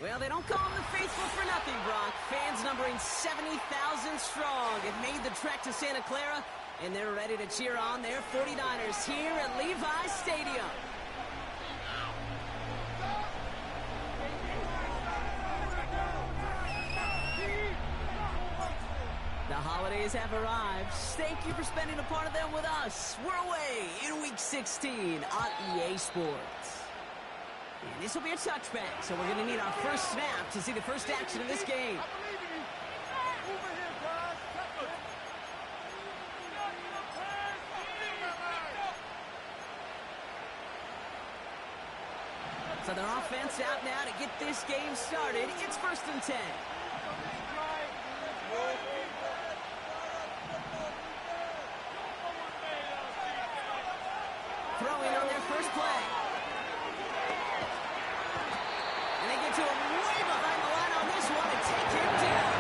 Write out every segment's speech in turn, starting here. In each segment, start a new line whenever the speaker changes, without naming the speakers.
Well, they don't call them the faithful for nothing, Brock. Fans numbering 70,000 strong have made the trek to Santa Clara, and they're ready to cheer on their 49ers here at Levi's Stadium. The holidays have arrived. Thank you for spending a part of them with us. We're away in Week 16 on EA Sports. And this will be a touchback, so we're going to need our first snap to see the first action of this game. So their offense out now to get this game started. It's 1st and 10. Throwing on their first play. And they get to him way behind the line on this one and take him down.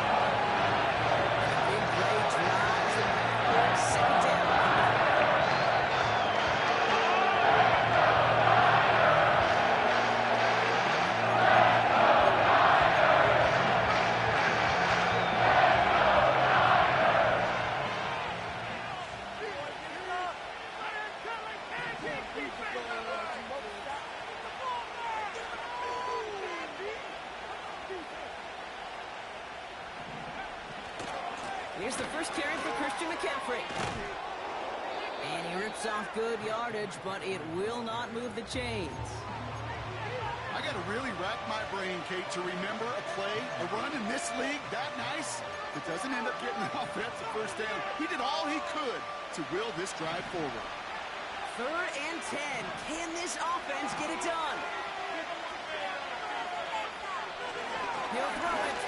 Big play drives him backwards. 2nd down. Here's the first carry for Christian McCaffrey. And he rips off good yardage, but it will not move the chains.
I got to really rack my brain, Kate, to remember a play, a run in this league that nice that doesn't end up getting an offensive first down. He did all he could to will this drive forward.
3rd and 10. Can this offense get it done? He'll throw it.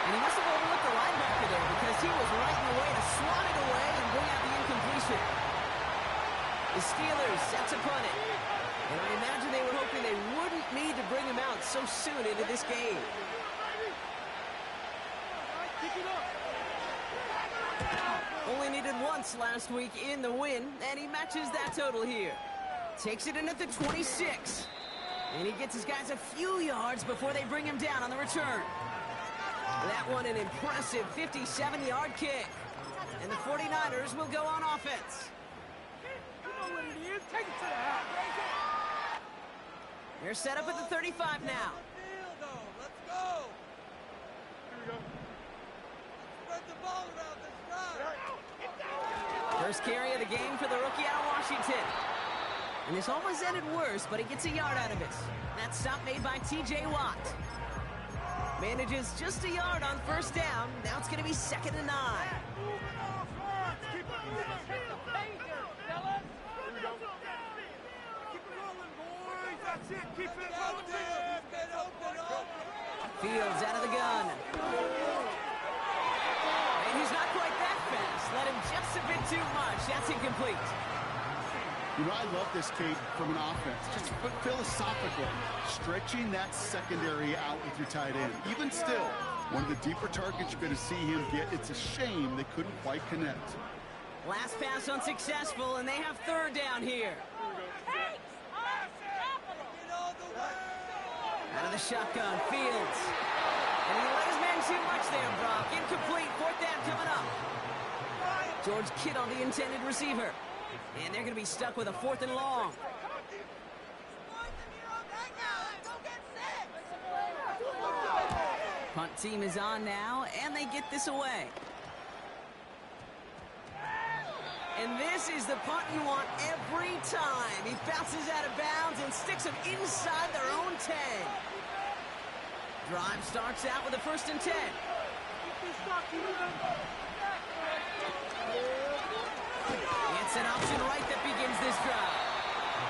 And he must have overlooked the linebacker there because he was right in the way to swat it away and bring out the incompletion. The Steelers set to punt it. And I imagine they were hoping they wouldn't need to bring him out so soon into this game. Only needed once last week in the win, and he matches that total here. Takes it in at the 26. And he gets his guys a few yards before they bring him down on the return. That one an impressive 57-yard kick. And the 49ers will go on offense.
You know what it is. Take it to the house.
They're set up at the 35 now.
Let's go. Here we go. Spread the ball around this drive.
First carry of the game for the rookie out of Washington. And this almost ended worse, but he gets a yard out of it. That stop made by T.J. Watt. Manages just a yard on first down. Now it's going to be 2nd and 9.
Keep it moving. Fellas. Here we go. Keep it rolling, boys. That's it. Keep it rolling.
Fields out of the gun. And he's not quite that fast. Let him just a bit too much. That's incomplete.
You know, I love this, Kate, from an offense. Just philosophically, stretching that secondary out with your tight end. Even still, one of the deeper targets you're going to see him get. It's a shame they couldn't quite connect.
Last pass unsuccessful, and they have 3rd down here. Out of the shotgun, Fields. And he let his man too much there, Brock. Incomplete, 4th down coming up. George Kittle, the intended receiver. And they're going to be stuck with a 4th and long. Punt team is on now, and they get this away. And this is the punt you want every time. He bounces out of bounds and sticks him inside their own 10. Drive starts out with a 1st and 10. It's an option right that begins this drive.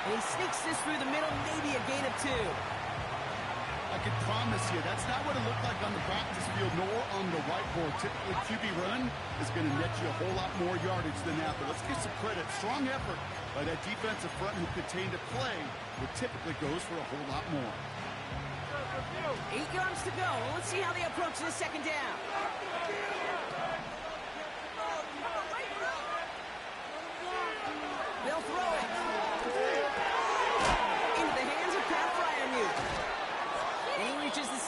And he sneaks this through the middle, maybe a gain of 2.
I can promise you, that's not what it looked like on the practice field nor on the whiteboard. Typically, QB run is going to net you a whole lot more yardage than that. But let's give some credit. Strong effort by that defensive front who contained a play that typically goes for a whole lot more.
8 yards to go. Let's see how they approach this 2nd down. They'll throw it. Into the hands of Pat Fryermuth.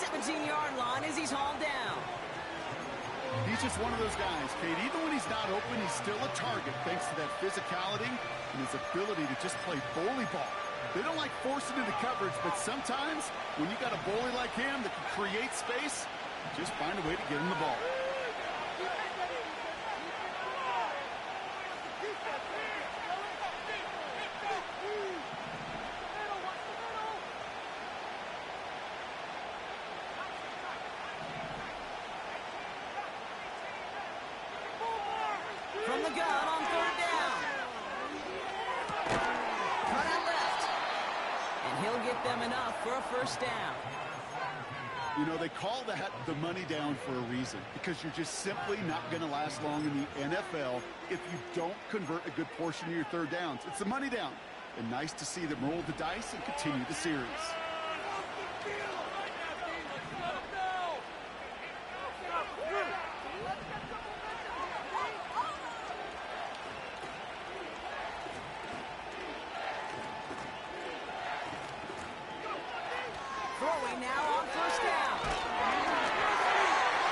17-yard line as he's hauled down.
He's just one of those guys, Kate. Even when he's not open, he's still a target thanks to that physicality and his ability to just play bully ball. They don't like forcing into coverage, but sometimes when you got a bully like him that can create space, just find a way to get him the ball.
From the gun on third down. Cut out left. And he'll get them enough for a first down.
You know, they call that the money down for a reason, because you're just simply not going to last long in the NFL if you don't convert a good portion of your third downs. It's the money down. And nice to see them roll the dice and continue the series.
Throwing now on first down.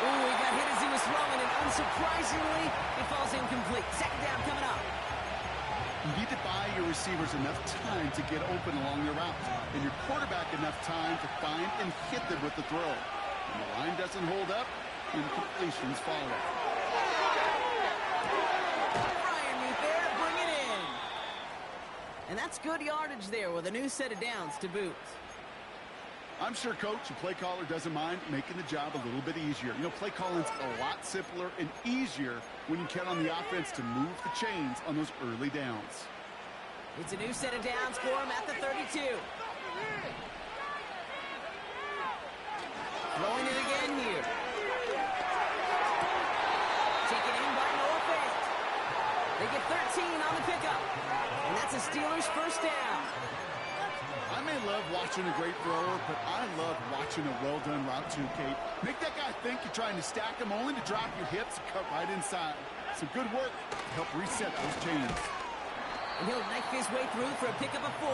Ooh, he got hit as he was throwing, and unsurprisingly, it falls incomplete. Second down coming up.
You need to buy your receivers enough time to get open along their route, and your quarterback enough time to find and hit them with the throw. When the line doesn't hold up, incompletions follow.
Freiermuth there to bring it in. And that's good yardage there with a new set of downs to boot.
I'm sure coach and play caller doesn't mind making the job a little bit easier. You know, play calling's a lot simpler and easier when you count on the offense to move the chains on those early downs.
It's a new set of downs for him at the 32. Throwing it again here. Taken in by Noah Fant. They get 13 on the pickup. And that's a Steelers first down.
I may love watching a great thrower, but I love watching a well-done route too, Kate. Make that guy think you're trying to stack him only to drop your hips and cut right inside. Some good work to help reset those chains.
And he'll knife his way through for a pickup of 4.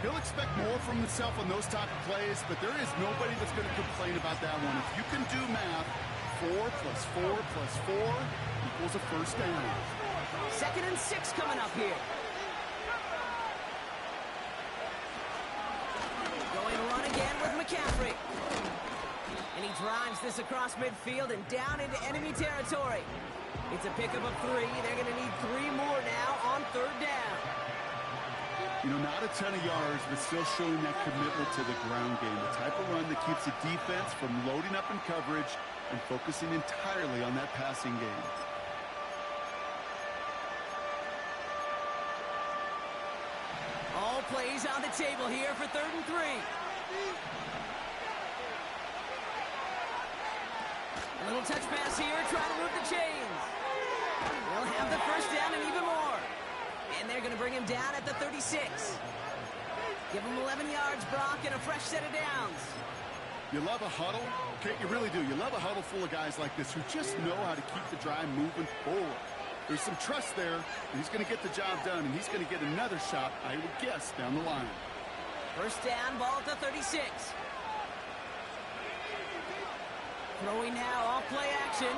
He'll expect more from himself on those type of plays, but there is nobody that's going to complain about that one. If you can do math, 4 plus 4 plus 4 equals a first down.
2nd and 6 coming up here. Going to run again with McCaffrey. And he drives this across midfield and down into enemy territory. It's a pickup of 3. They're going to need 3 more now on third down.
You know, not a ton of yards, but still showing that commitment to the ground game. The type of run that keeps the defense from loading up in coverage and focusing entirely on that passing game.
All plays on the table here for 3rd and 3. A little touch pass here, trying to move the chains. They'll have the first down and even more. And they're going to bring him down at the 36. Give him 11 yards, Brock, and a fresh set of downs.
You love a huddle? Okay, you really do. You love a huddle full of guys like this who just know how to keep the drive moving forward. There's some trust there, and he's going to get the job done, and he's going to get another shot, I would guess, down the line.
First down, ball at the 36. Throwing now, off play action.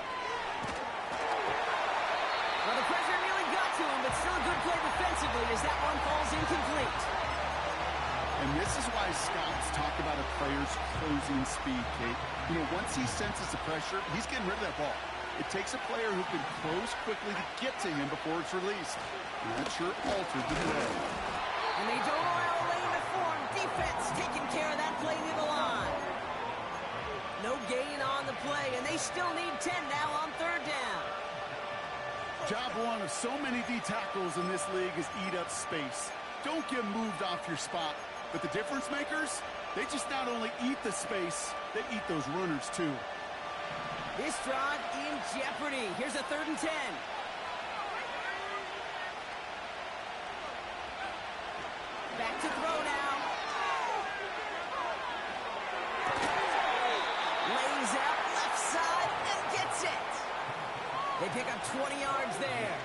Well, the pressure nearly got to him, but still a good play defensively as that one falls incomplete.
And this is why scouts talk about a player's closing speed, Kate. You know, once he senses the pressure, he's getting rid of that ball. It takes a player who can close quickly to get to him before it's released. And that sure altered the play.
And they don't allow a lane to form. Defense taking care of that play near the line. No gain on the play, and they still need 10 now on third down.
Job one of so many D tackles in this league is eat up space. Don't get moved off your spot. But the difference makers, they just not only eat the space, they eat those runners too.
This drive in jeopardy. Here's a 3rd and 10. Back to throw now. Lays out left side and gets it. They pick up 20 yards there.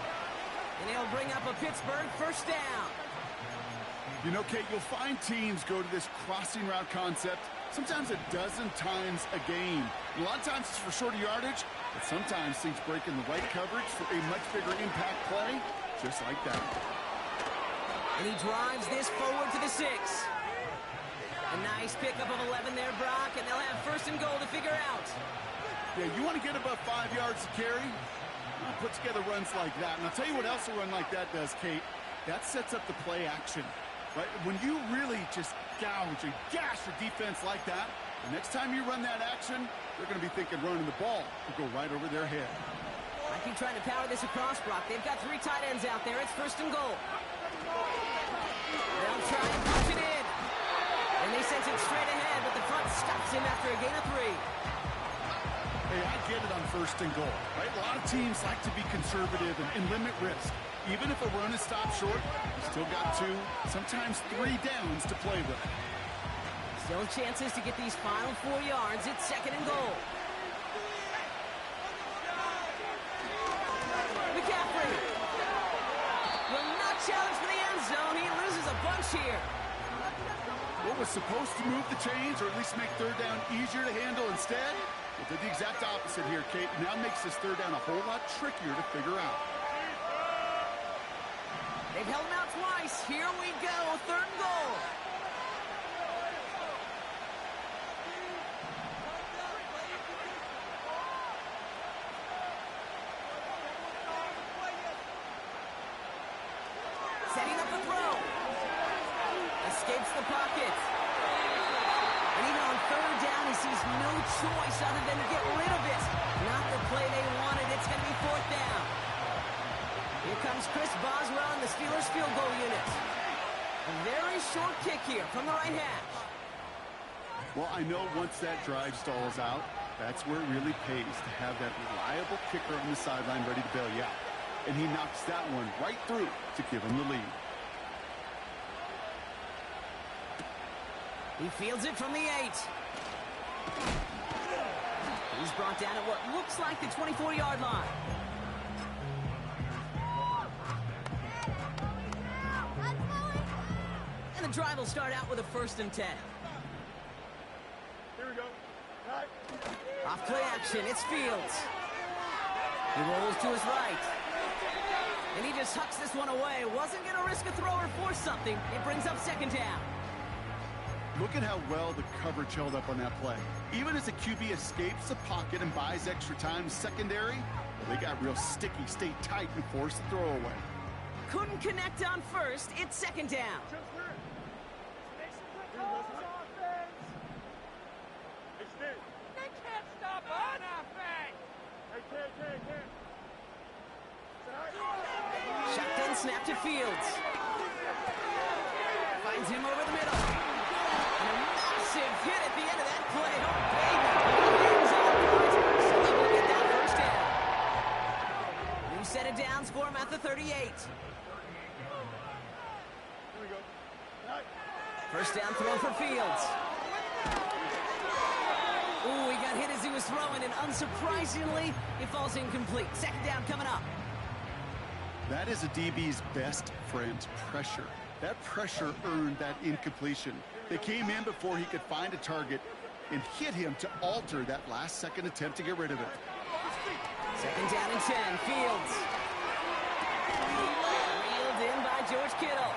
And he'll bring up a Pittsburgh first down.
You know, Kate, you'll find teams go to this crossing route concept sometimes a dozen times a game. And a lot of times it's for shorter yardage, but sometimes things break in the right coverage for a much bigger impact play, just like that.
And he drives this forward to the 6. A nice pickup of 11 there, Brock, and they'll have 1st and goal to figure out.
Yeah, you want to get above 5 yards to carry? Well, put together runs like that. And I'll tell you what else a run like that does, Kate. That sets up the play action. Right? When you really just gouge and gash your defense like that, the next time you run that action, they're going to be thinking running the ball will go right over their head.
I keep trying to power this across, Brock. They've got 3 tight ends out there. It's 1st and goal. They'll try and punch it in. And they sense it straight ahead, but the front stops him after a gain of 3.
Hey, I get it on 1st and goal, right? A lot of teams like to be conservative and limit risk. Even if a run is stopped short, you still got 2, sometimes 3 downs to play with.
Still chances to get these final 4 yards. It's 2nd and goal. McCaffrey will not challenge for the end zone. He loses a bunch here.
What was supposed to move the chains, or at least make 3rd down easier to handle instead, it did the exact opposite here, Kate. Now makes this 3rd down a whole lot trickier to figure out.
They've held him out twice. Here we go, 3rd and goal. Setting up the throw. Escapes the pocket. And even on 3rd down, he sees no choice other than to get rid of it. Not the play they wanted. It's going to be 4th down. Here comes Chris Boswell and the Steelers field goal unit. A very short kick here from the right hash.
Well, I know once that drive stalls out, that's where it really pays to have that reliable kicker on the sideline ready to bail you out. And he knocks that one right through to give him the lead.
He fields it from the 8. He's brought down at what looks like the 24-yard line. And the drive will start out with a 1st and 10.
Here we go. Right.
Off play action, it's Fields. He rolls to his right. And he just hucks this one away. Wasn't going to risk a throw or force something. It brings up 2nd down.
Look at how well the coverage held up on that play. Even as the QB escapes the pocket and buys extra time secondary, they got real sticky, stayed tight, and forced the throw away.
Couldn't connect on 1st. It's 2nd down.
They can't stop us.
Shotgun snap to Fields. Finds him over the middle. And a massive hit at the end of that play. Oh, baby. So they will get that 1st down. New set of downs for him at the 38.
Here we go. Right.
1st down throw for Fields. Ooh, he got hit as he was throwing, and unsurprisingly, it falls incomplete. 2nd down coming up.
That is a DB's best friend, pressure. That pressure earned that incompletion. They came in before he could find a target and hit him to alter that last-second attempt to get rid of it.
2nd down and 10. Fields. Reeled in by George Kittle.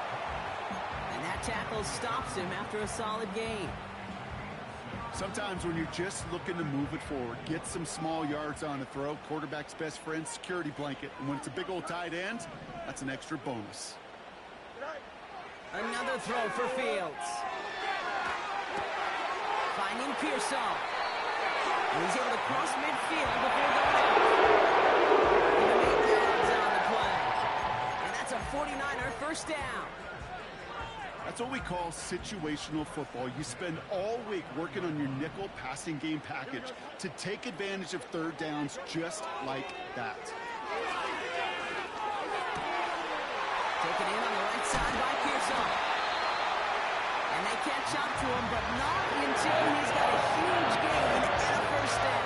And that tackle stops him after a solid gain.
Sometimes when you're just looking to move it forward, get some small yards on a throw, quarterback's best friend, security blanket. And when it's a big old tight end, that's an extra bonus.
Another throw for Fields. Finding Pearsall. And he's able to cross midfield before going out. Even 8 yards on the play. And that's a 49er 1st down.
That's what we call situational football. You spend all week working on your nickel passing game package to take advantage of 3rd downs just like that.
Taken in on the right side by Pearsall. And they catch up to him, but not until he's got a huge gain and a 1st down.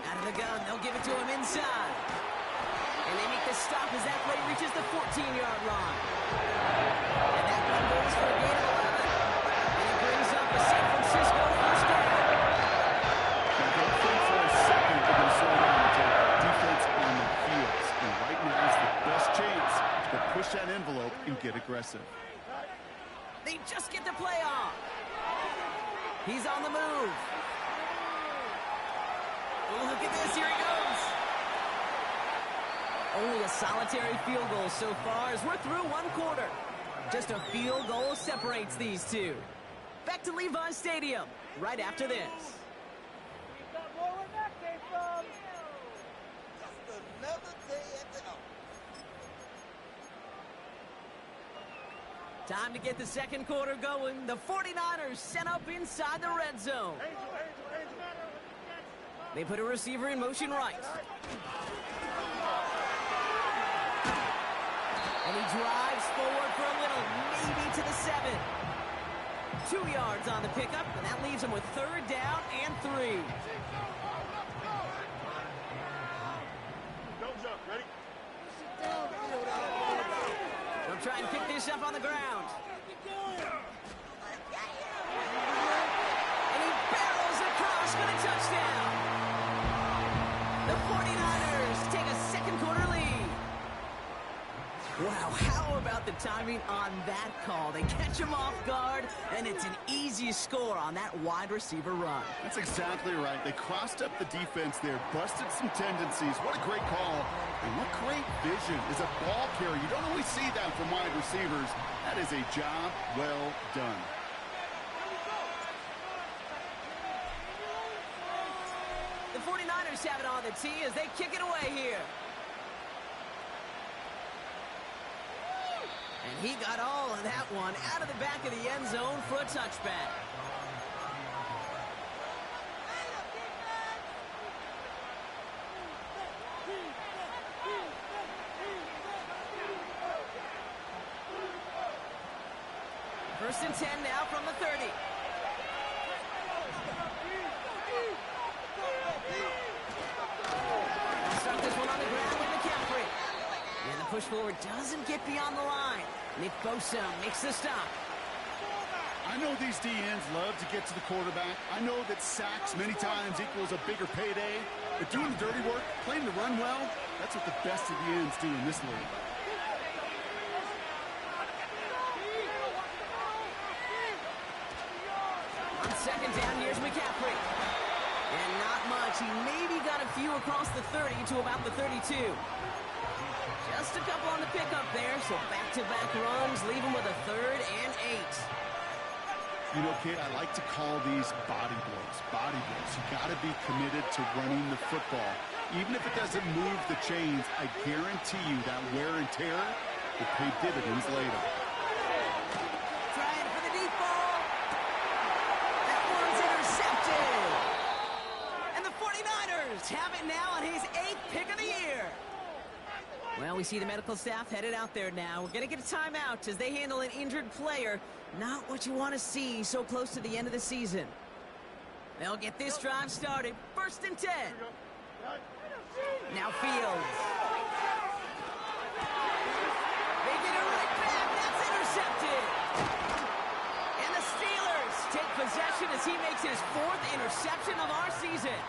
Out of the gun, they'll give it to him inside. And they make the stop as that play reaches the 14-yard line. And that one goes for a gain of 11. And it brings up a San Francisco first down.
Now don't think for a second they're going to slow down and take defense on the heels. And right now is the best chance to push that envelope and get aggressive.
They just get the play off. He's on the move. Oh, look at this. Here he goes. Only a solitary field goal so far as we're through one quarter. Just a field goal separates these two. Back to Levi Stadium right after this.
Just another day at the office.
Time to get the second quarter going. The 49ers set up inside the red zone. They put a receiver in motion right. And he drives forward for a little, maybe to the 7. 2 yards on the pickup, and that leaves him with 3rd down and 3.
Don't jump, ready?
They'll try and pick this up on the ground. And he barrels across for the touchdown. The 49ers take a second quarter lead. Wow, how about the timing on that call? They catch him off guard, and it's an easy score on that wide receiver run.
That's exactly right. They crossed up the defense there, busted some tendencies. What a great call. And what great vision is a ball carrier. You don't always see that from wide receivers. That is a job well done.
The 49ers have it on the tee as they kick it away here. And he got all of that one out of the back of the end zone for a touchback. First and 10 now from the 30. They'll start this one on the ground with McCaffrey. And the push forward doesn't get beyond the line. Nick Bosa makes the stop.
I know these DNs love to get to the quarterback. I know that sacks many times equals a bigger payday. But doing the dirty work, playing to run well, that's what the best of the ends do in this league.
On second down, here's McCaffrey. And not much. He maybe got a few across the 30 to about the 32. Just a couple on the pickup there, so back-to-back runs leave him with a 3rd and 8.
You know, kid, I like to call these body blows. Body blows. You got to be committed to running the football. Even if it doesn't move the chains, I guarantee you that wear and tear will pay dividends later.
Trying for the deep ball. That one's intercepted. And the 49ers have it now on his 8th pick of the year. Well, we see the medical staff headed out there now. We're going to get a timeout as they handle an injured player. Not what you want to see so close to the end of the season. They'll get this drive started. 1st and 10. Now Fields. They get it right back. That's intercepted. And the Steelers take possession as he makes his 4th interception of our season.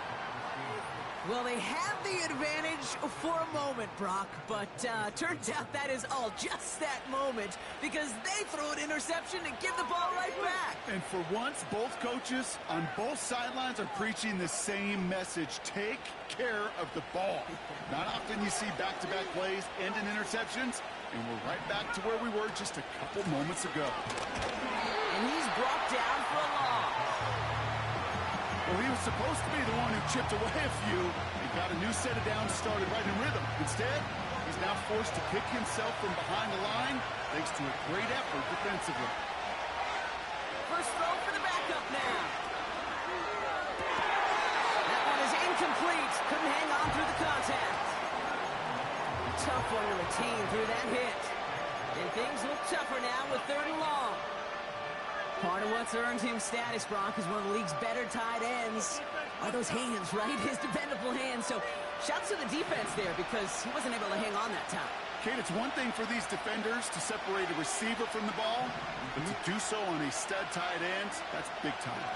Well, they have the advantage for a moment, Brock, but turns out that is all just that moment because they throw an interception and give the ball right back.
And for once, both coaches on both sidelines are preaching the same message. Take care of the ball. Not often you see back-to-back plays end in interceptions, and we're right back to where we were just a couple moments ago.
And he's brought down for a loss.
Well, he was supposed to be the one who chipped away a few and got a new set of downs started right in rhythm. Instead, he's now forced to pick himself from behind the line thanks to a great effort defensively.
First throw for the backup now. That one is incomplete. Couldn't hang on through the contact. A tough one to retain through that hit. And things look tougher now with 3rd and long. Part of what's earned him status, Brock, is one of the league's better tight ends. are those hands, right? His dependable hands. So shouts to the defense there because he wasn't able to hang on that time.
Kate, it's one thing for these defenders to separate a receiver from the ball, but to do so on a stud tight end, that's big time.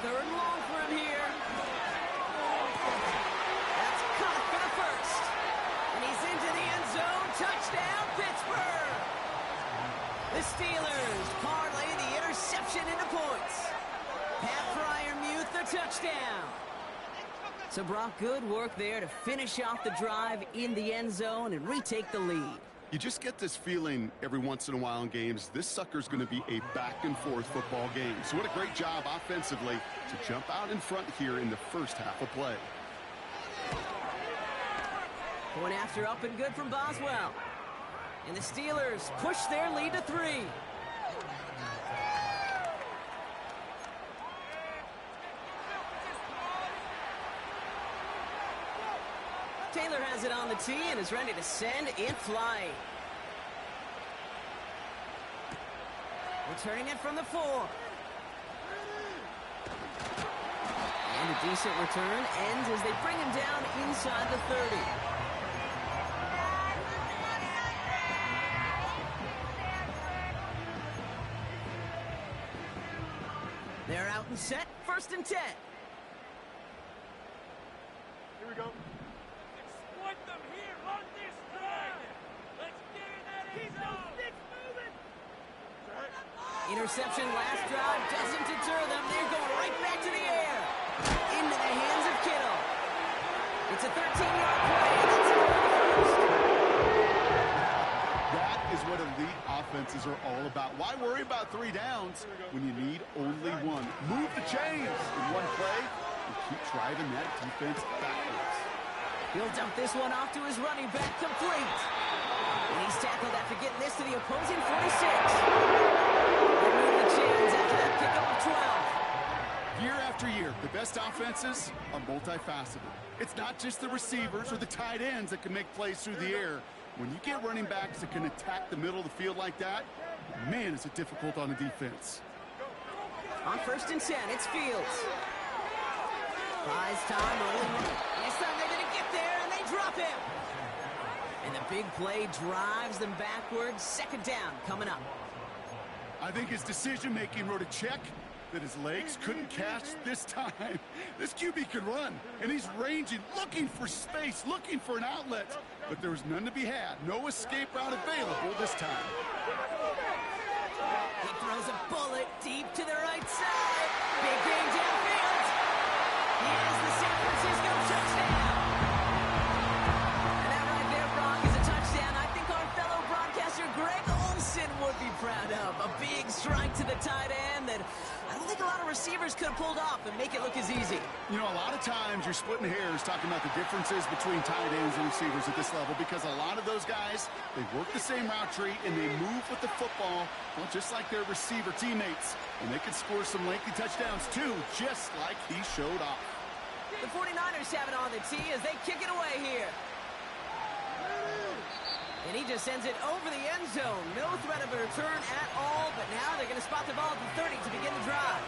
Third and long for him here. That's caught for the first. And he's into the end zone. Touchdown, Pittsburgh. The Steelers parlay the interception into points. Pat Freiermuth, the touchdown. So, Brock, good work there to finish off the drive in the end zone and retake the lead.
You just get this feeling every once in a while in games, this sucker's going to be a back-and-forth football game. So what a great job offensively to jump out in front here in the first half of play.
Going after up and good from Boswell. And the Steelers push their lead to 3. Taylor has it on the tee and is ready to send it flying. Returning it from the 4. And a decent return ends as they bring him down inside the 30. They're out and set, 1st and 10.
Here we go. Exploit them here on this drive. Let's get in that end zone. Sticks moving.
Interception last drive doesn't deter them. They're going right back to the air. Into the hands of Kittle. It's a 13-yard play. That's it for the first.
That is what elite offenses are all about. Why worry about 3 downs when you need only 1? Move the chains in one play and keep driving that defense backwards.
He'll dump this one off to his running back, complete. And he's tackled after getting this to the opposing 46. They move the chains after that pickup of 12.
Year after year, the best offenses are multifaceted. It's not just the receivers or the tight ends that can make plays through the air. When you get running backs that can attack the middle of the field like that, man, is it difficult on a defense.
On 1st and 10, it's Fields. Buys time, rolling. This time they're going to get there, and they drop him. And the big play drives them backwards. 2nd down coming up.
I think his decision-making wrote a check that his legs couldn't catch this time. This QB could run, and he's ranging, looking for space, looking for an outlet. But there was none to be had. No escape route available this time.
He throws a bullet deep to the right side. Big game downfield. He has the San Francisco touchdown. And that right there, Brock, is a touchdown I think our fellow broadcaster Greg Olsen would be proud of. A big strike to the tight end that I don't think a lot of receivers could have pulled off and make it look as easy.
You know, a lot of times you're splitting hairs talking about the differences between tight ends and receivers at this level because a lot of those guys, they work the same route tree and they move with the football, well, just like their receiver teammates. And they can score some lengthy touchdowns too, just like he showed off.
The 49ers have it on the tee as they kick it away here. And he just sends it over the end zone. No threat of a return at all, but now they're going to spot the ball at the 30 to begin the drive.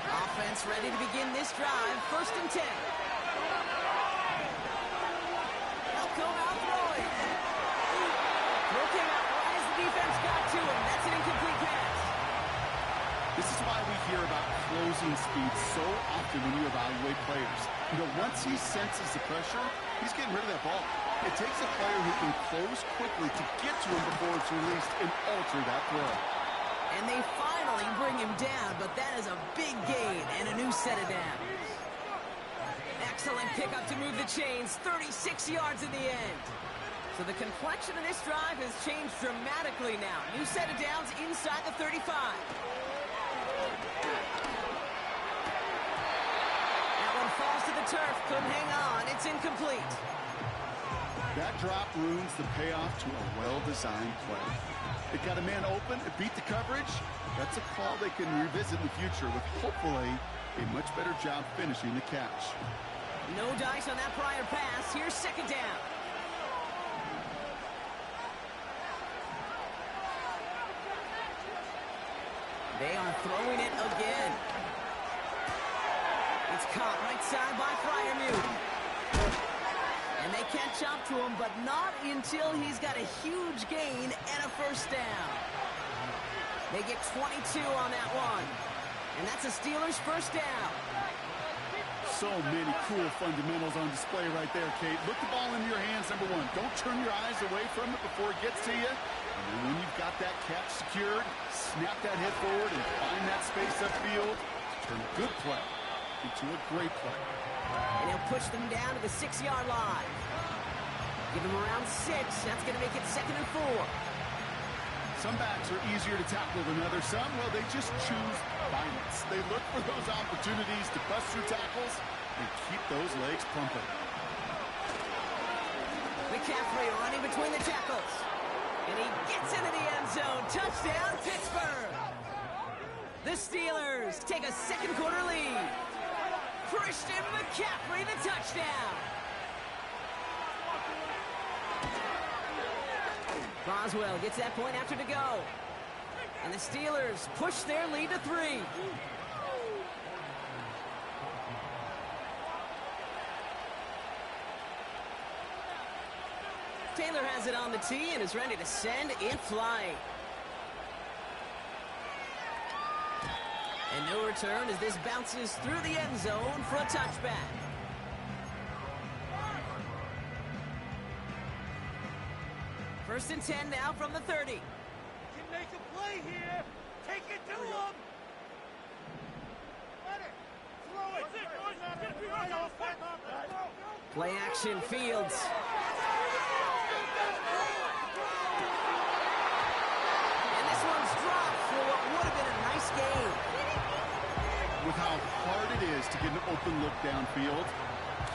Offense ready to begin this drive. 1st and 10. Elko out throwing. Throw came out right as the defense got to him. That's an incomplete pass.
This is why we hear about closing speed so often when you evaluate players. You know, once he senses the pressure, he's getting rid of that ball. It takes a player who can close quickly to get to him before it's released and alter that throw.
And they finally bring him down, but that is a big gain and a new set of downs. Excellent pickup to move the chains, 36 yards in the end. So the complexion of this drive has changed dramatically now. New set of downs inside the 35. That one falls to the turf, couldn't hang on, it's incomplete.
That drop ruins the payoff to a well-designed play. It got a man open, it beat the coverage. That's a call they can revisit in the future with hopefully a much better job finishing the catch.
No dice on that prior pass. Here's 2nd down. They are throwing it again. It's caught right side by Freiermuth. And they catch up to him, but not until he's got a huge gain and a first down. They get 22 on that one. And that's a Steelers first down.
So many cool fundamentals on display right there, Kate. Look the ball into your hands, number one. Don't turn your eyes away from it before it gets to you. And then when you've got that catch secured, snap that head forward and find that space upfield to turn a good play into a great play.
And he'll push them down to the 6-yard line. Give them around 6. That's going to make it 2nd and 4.
Some backs are easier to tackle than others. Some, well, they just choose violence. They look for those opportunities to bust through tackles and keep those legs pumping.
McCaffrey running between the tackles. And he gets into the end zone. Touchdown, Pittsburgh. The Steelers take a second quarter lead. Christian McCaffrey, the touchdown. Boswell gets that point after to go. And the Steelers push their lead to 3. Taylor has it on the tee and is ready to send it flying. And no return as this bounces through the end zone for a touchback. First and 10 now from the 30.
Can make a play here. Take it to him.
Play action, Fields. And this one's dropped for what would have been a nice game.
With how hard it is to get an open look downfield,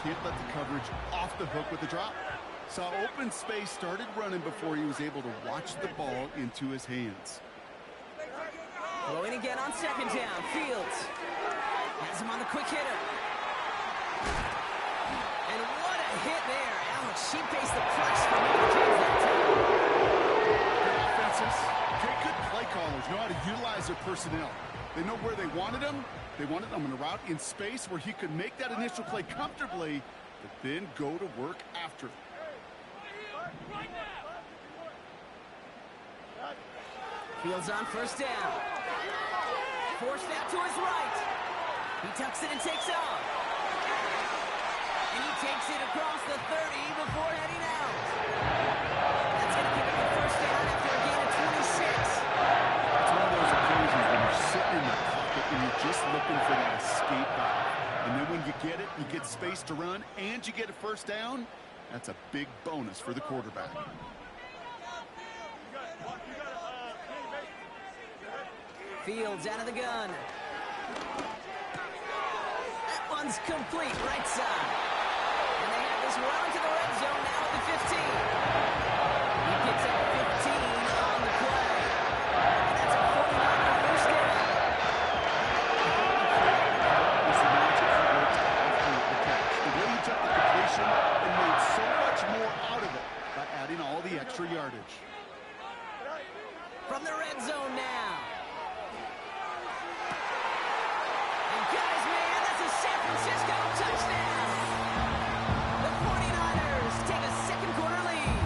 can't let the coverage off the hook with the drop. Saw open space, started running before he was able to watch the ball into his hands.
Throwing again on second down. Fields has him on the quick hitter. And what a hit there. Alex, she faced the press from the that time.
Good offenses, good play callers know how to utilize their personnel. They know where they wanted him. They wanted him in a route in space where he could make that initial play comfortably, but then go to work after.
Fields on first down. Forced out to his right. He tucks it and takes off. And he takes it across the 30 before heading out. That's going to give him the first down after a gain of 26.
It's one of those occasions when you're sitting in the pocket and you're just looking for that escape valve. And then when you get it, you get space to run, and you get a first down. That's a big bonus for the quarterback.
Fields out of the gun. That one's complete right side. And they have this well into the red zone now at the 15. He picks up 15 on the play. And that's a 49er first down.
It's the magic that worked after the catch. The way he took the completion and made so much more out of it by adding all the extra yardage.
From the red zone now. Guys, man, that's a San Francisco touchdown. The 49ers take a second quarter lead.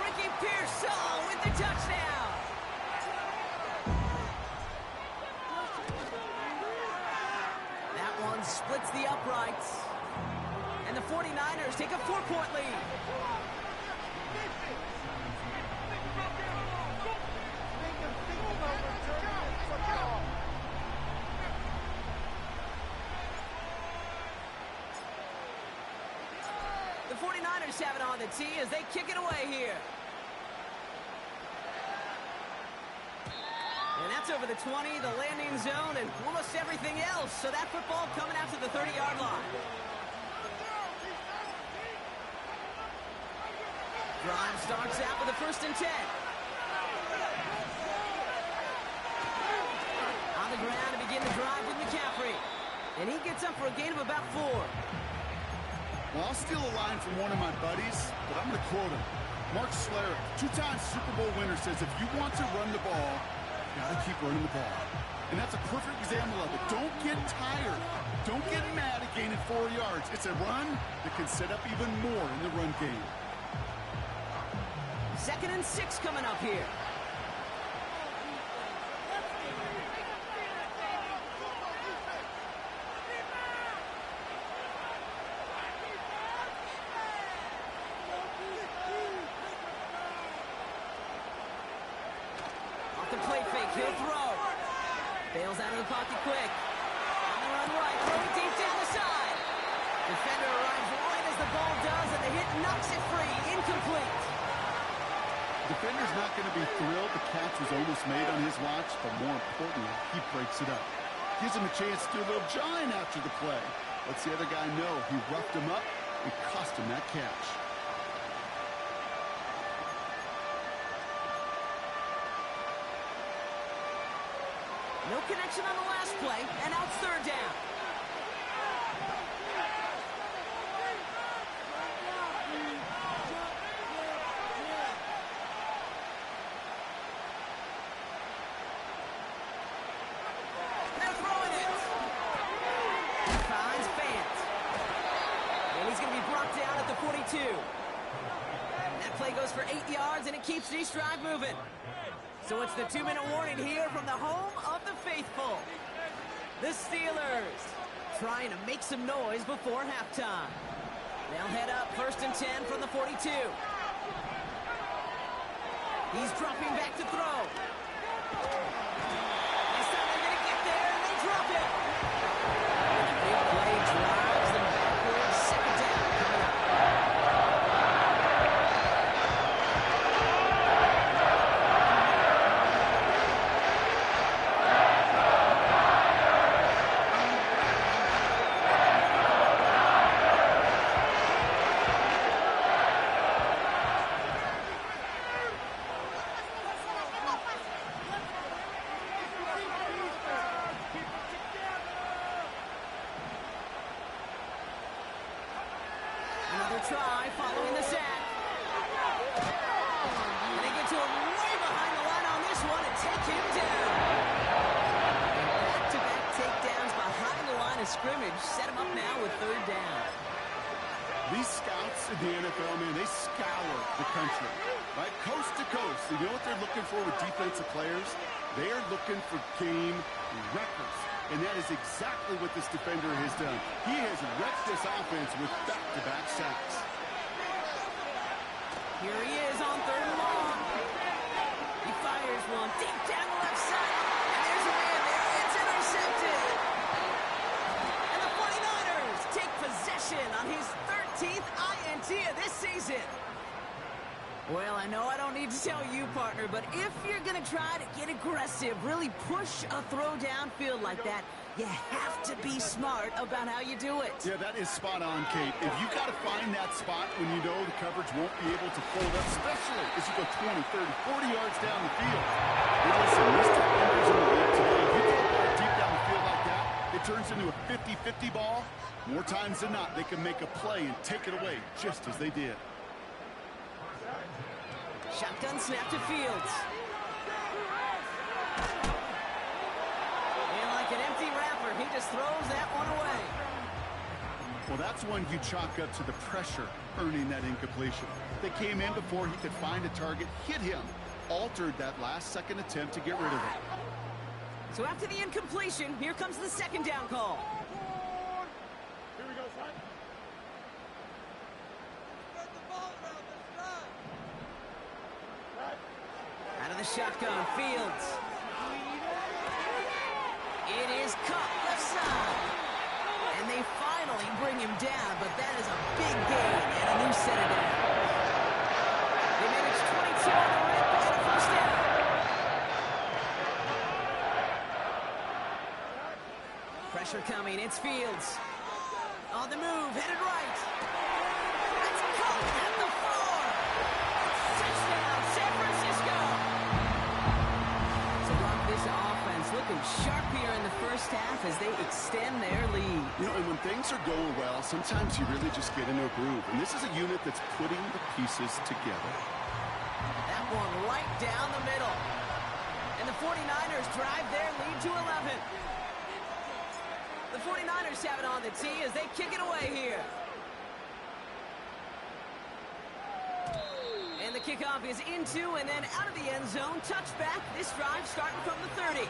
Ricky Pearsall with the touchdown. That one splits the uprights. And the 49ers take a 4-point lead. The 49ers have it on the tee as they kick it away here. And that's over the 20, the landing zone, and almost everything else. So that football coming out to the 30-yard line. Drive starts out with a first and 10. On the ground to begin the drive with McCaffrey. And he gets up for a gain of about 4.
Well, I'll steal a line from one of my buddies, but I'm going to quote him. Mark Schlereth, 2-time Super Bowl winner, says if you want to run the ball, Gotta keep running the ball. And that's a perfect example of it. Don't get tired. Don't get mad at gaining 4 yards. It's a run that can set up even more in the run game.
2nd and 6 coming up here. Off the play fake, he'll throw. Bails out of the pocket quick. On the run right, throwing deep down the side. Defender arrives right as the ball does, and the hit knocks it free. Incomplete.
Defender's not going to be thrilled the catch was almost made on his watch, but more importantly, he breaks it up. Gives him a chance to do a little jawing after the play. Lets the other guy know he roughed him up and cost him that catch.
No connection on the last play, and now it's 3rd down. They're throwing it. He finds Fant. And he's going to be brought down at the 42. That play goes for 8 yards, and it keeps East Drive moving. So it's the 2-minute warning here from the home of the faithful. The Steelers trying to make some noise before halftime. They'll head up 1st and 10 from the 42. He's dropping back to throw. This time they're going to get there, and they drop it. And a big play drives them backwards. 2nd down coming up. Another try following the sack. And they get to him way behind the line on this one and take him down. Back-to-back takedowns behind the line of scrimmage. Set him up now with 3rd down.
These scouts in the NFL, man, they scour the country, right? Coast to coast. You know what they're looking for with defensive players? They are looking for game records. And that is exactly what this defender has done. He has wrecked this offense with back-to-back sacks.
Here he is on 3rd and long. He fires one deep down the left side. And there's a man there. It's intercepted. And the 49ers take possession on his 13th INT of this season. Well, I know I don't need to tell you, partner, but if you're going to try to get aggressive, really push a throw downfield like that, you have to be smart about how you do it.
Yeah, that is spot on, Kate. If you got to find that spot when you know the coverage won't be able to fold up, especially as you go 20, 30, 40 yards down the field. And listen, these defenders in the league today, if you throw a ball deep down the field like that, it turns into a 50-50 ball. More times than not, they can make a play and take it away just as they did.
Shotgun snap to Fields. And like an empty wrapper, he just throws that one away.
Well, that's one you chalk up to the pressure earning that incompletion. They came in before he could find a target, hit him, altered that last-second attempt to get rid of it.
So after the incompletion, here comes the 2nd down call.
Here we go, son.
Out of the shotgun, Fields. It is caught left side. And they finally bring him down, but that is a big gain and a new set of downs. They managed 22 on the rip and a 1st down. Pressure coming, it's Fields. On the move, headed right. That's caught at the 4. Touchdown, San Francisco. So Rob, this offense looking sharp here in the 1st half as they extend their lead.
You know, and when things are going well, sometimes you really just get into a groove. And this is a unit that's putting the pieces together.
That one right down the middle. And And the 49ers drive their lead to 11. The 49ers have it on the tee as they kick it away here. And the kickoff is into and then out of the end zone. Touchback. This drive starting from the 30.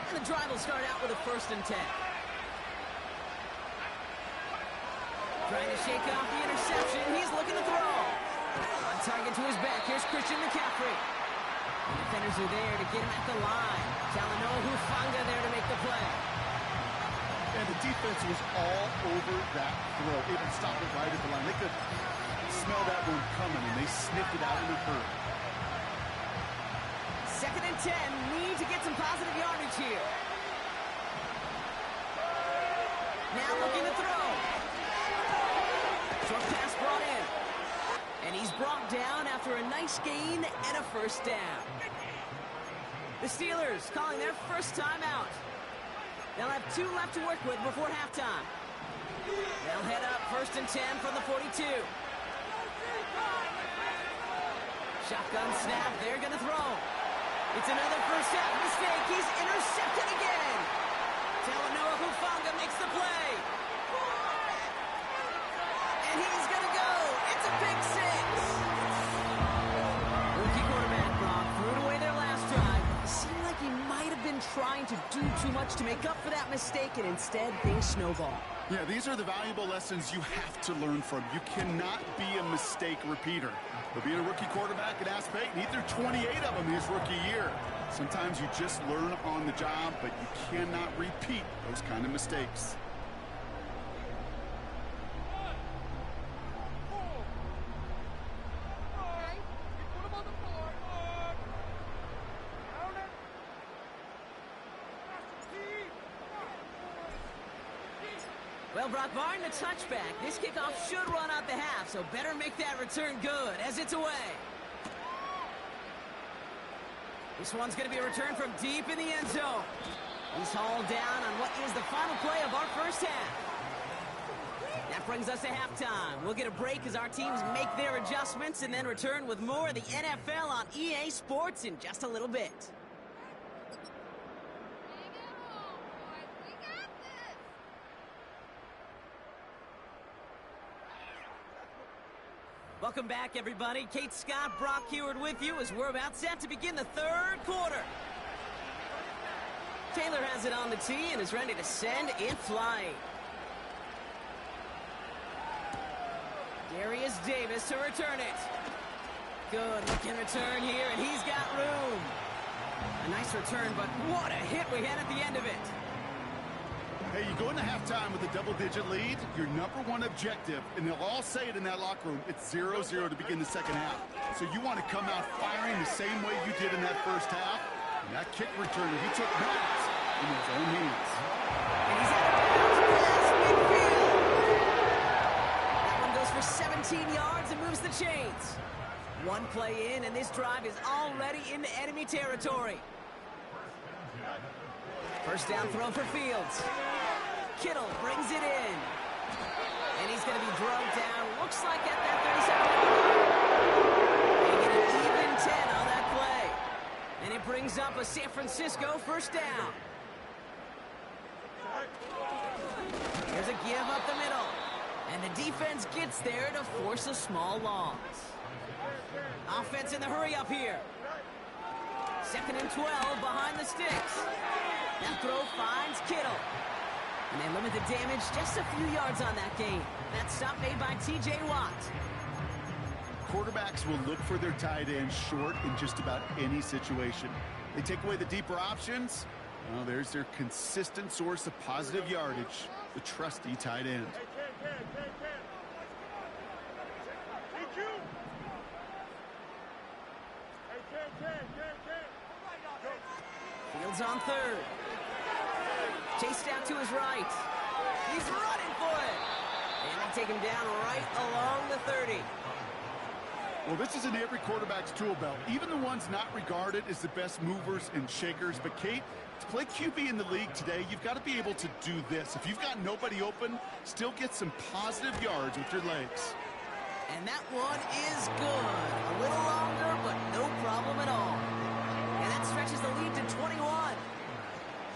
And the drive will start out with a 1st and 10. Trying to shake off the interception. He's looking to throw. On target to his back. Here's Christian McCaffrey. The defenders are there to get him at the line. Talanoa Hufanga there to make the play.
And the defense was all over that throw. Able to stop it right at the line. They could smell that one coming, and they sniffed it out in a hurry.
2nd and 10. Need to get some positive yardage here. Now looking to throw. Short pass brought in. And he's brought down after a nice gain and a 1st down. The Steelers calling their first timeout. They'll have 2 left to work with before halftime. They'll head up 1st and 10 from the 42. Shotgun snap. They're going to throw. It's another first half mistake. He's intercepted again. Talanoa Hufanga makes the play. And he's going to go. It's a pick 6. Rookie quarterback Brock threw it away their last drive. It seemed like he might have been trying to do too much to make up for that mistake, and instead things snowball.
Yeah, these are the valuable lessons you have to learn from. You cannot be a mistake repeater. But being a rookie quarterback at App State, he threw 28 of them his rookie year. Sometimes you just learn on the job, but you cannot repeat those kind of mistakes.
Well, Brock Martin, a touchback. This kickoff should run out the half, so better make that return good as it's away. This one's going to be a return from deep in the end zone. He's hauled down on what is the final play of our first half. That brings us to halftime. We'll get a break as our teams make their adjustments and then return with more of the NFL on EA Sports in just a little bit. Welcome back, everybody. Kate Scott, Brock Huard with you as we're about set to begin the 3rd quarter. Taylor has it on the tee and is ready to send it flying. Darius Davis to return it. Good looking return here, and he's got room. A nice return, but what a hit we had at the end of it.
Hey, you go into halftime with a double-digit lead, your #1 objective, and they'll all say it in that locker room, it's 0-0 to begin the second half. So you want to come out firing the same way you did in that first half. And that kick return, he took that in his own hands.
And he's out of bounds past midfield. That one goes for 17 yards and moves the chains. One play in, and this drive is already into enemy territory. First down throw for Fields. Kittle brings it in. And he's going to be drugged down. Looks like at that 37-yard line. They get an even 10 on that play. And it brings up a San Francisco first down. There's a give up the middle. And the defense gets there to force a small loss. Offense in the hurry up here. 2nd and 12 behind the sticks. That throw finds Kittle. And they limit the damage just a few yards on that gain. That stop made by T.J. Watt.
Quarterbacks will look for their tight end short in just about any situation. They take away the deeper options. Well, there's their consistent source of positive yardage, the trusty tight end.
Fields on 3rd. Chased out to his right. He's running for it. And they take him down right along the 30.
Well, this is in every quarterback's tool belt, even the ones not regarded as the best movers and shakers. But, Kate, to play QB in the league today, you've got to be able to do this. If you've got nobody open, still get some positive yards with your legs.
And that one is good. A little longer, but no problem at all. And that stretches the lead to 21.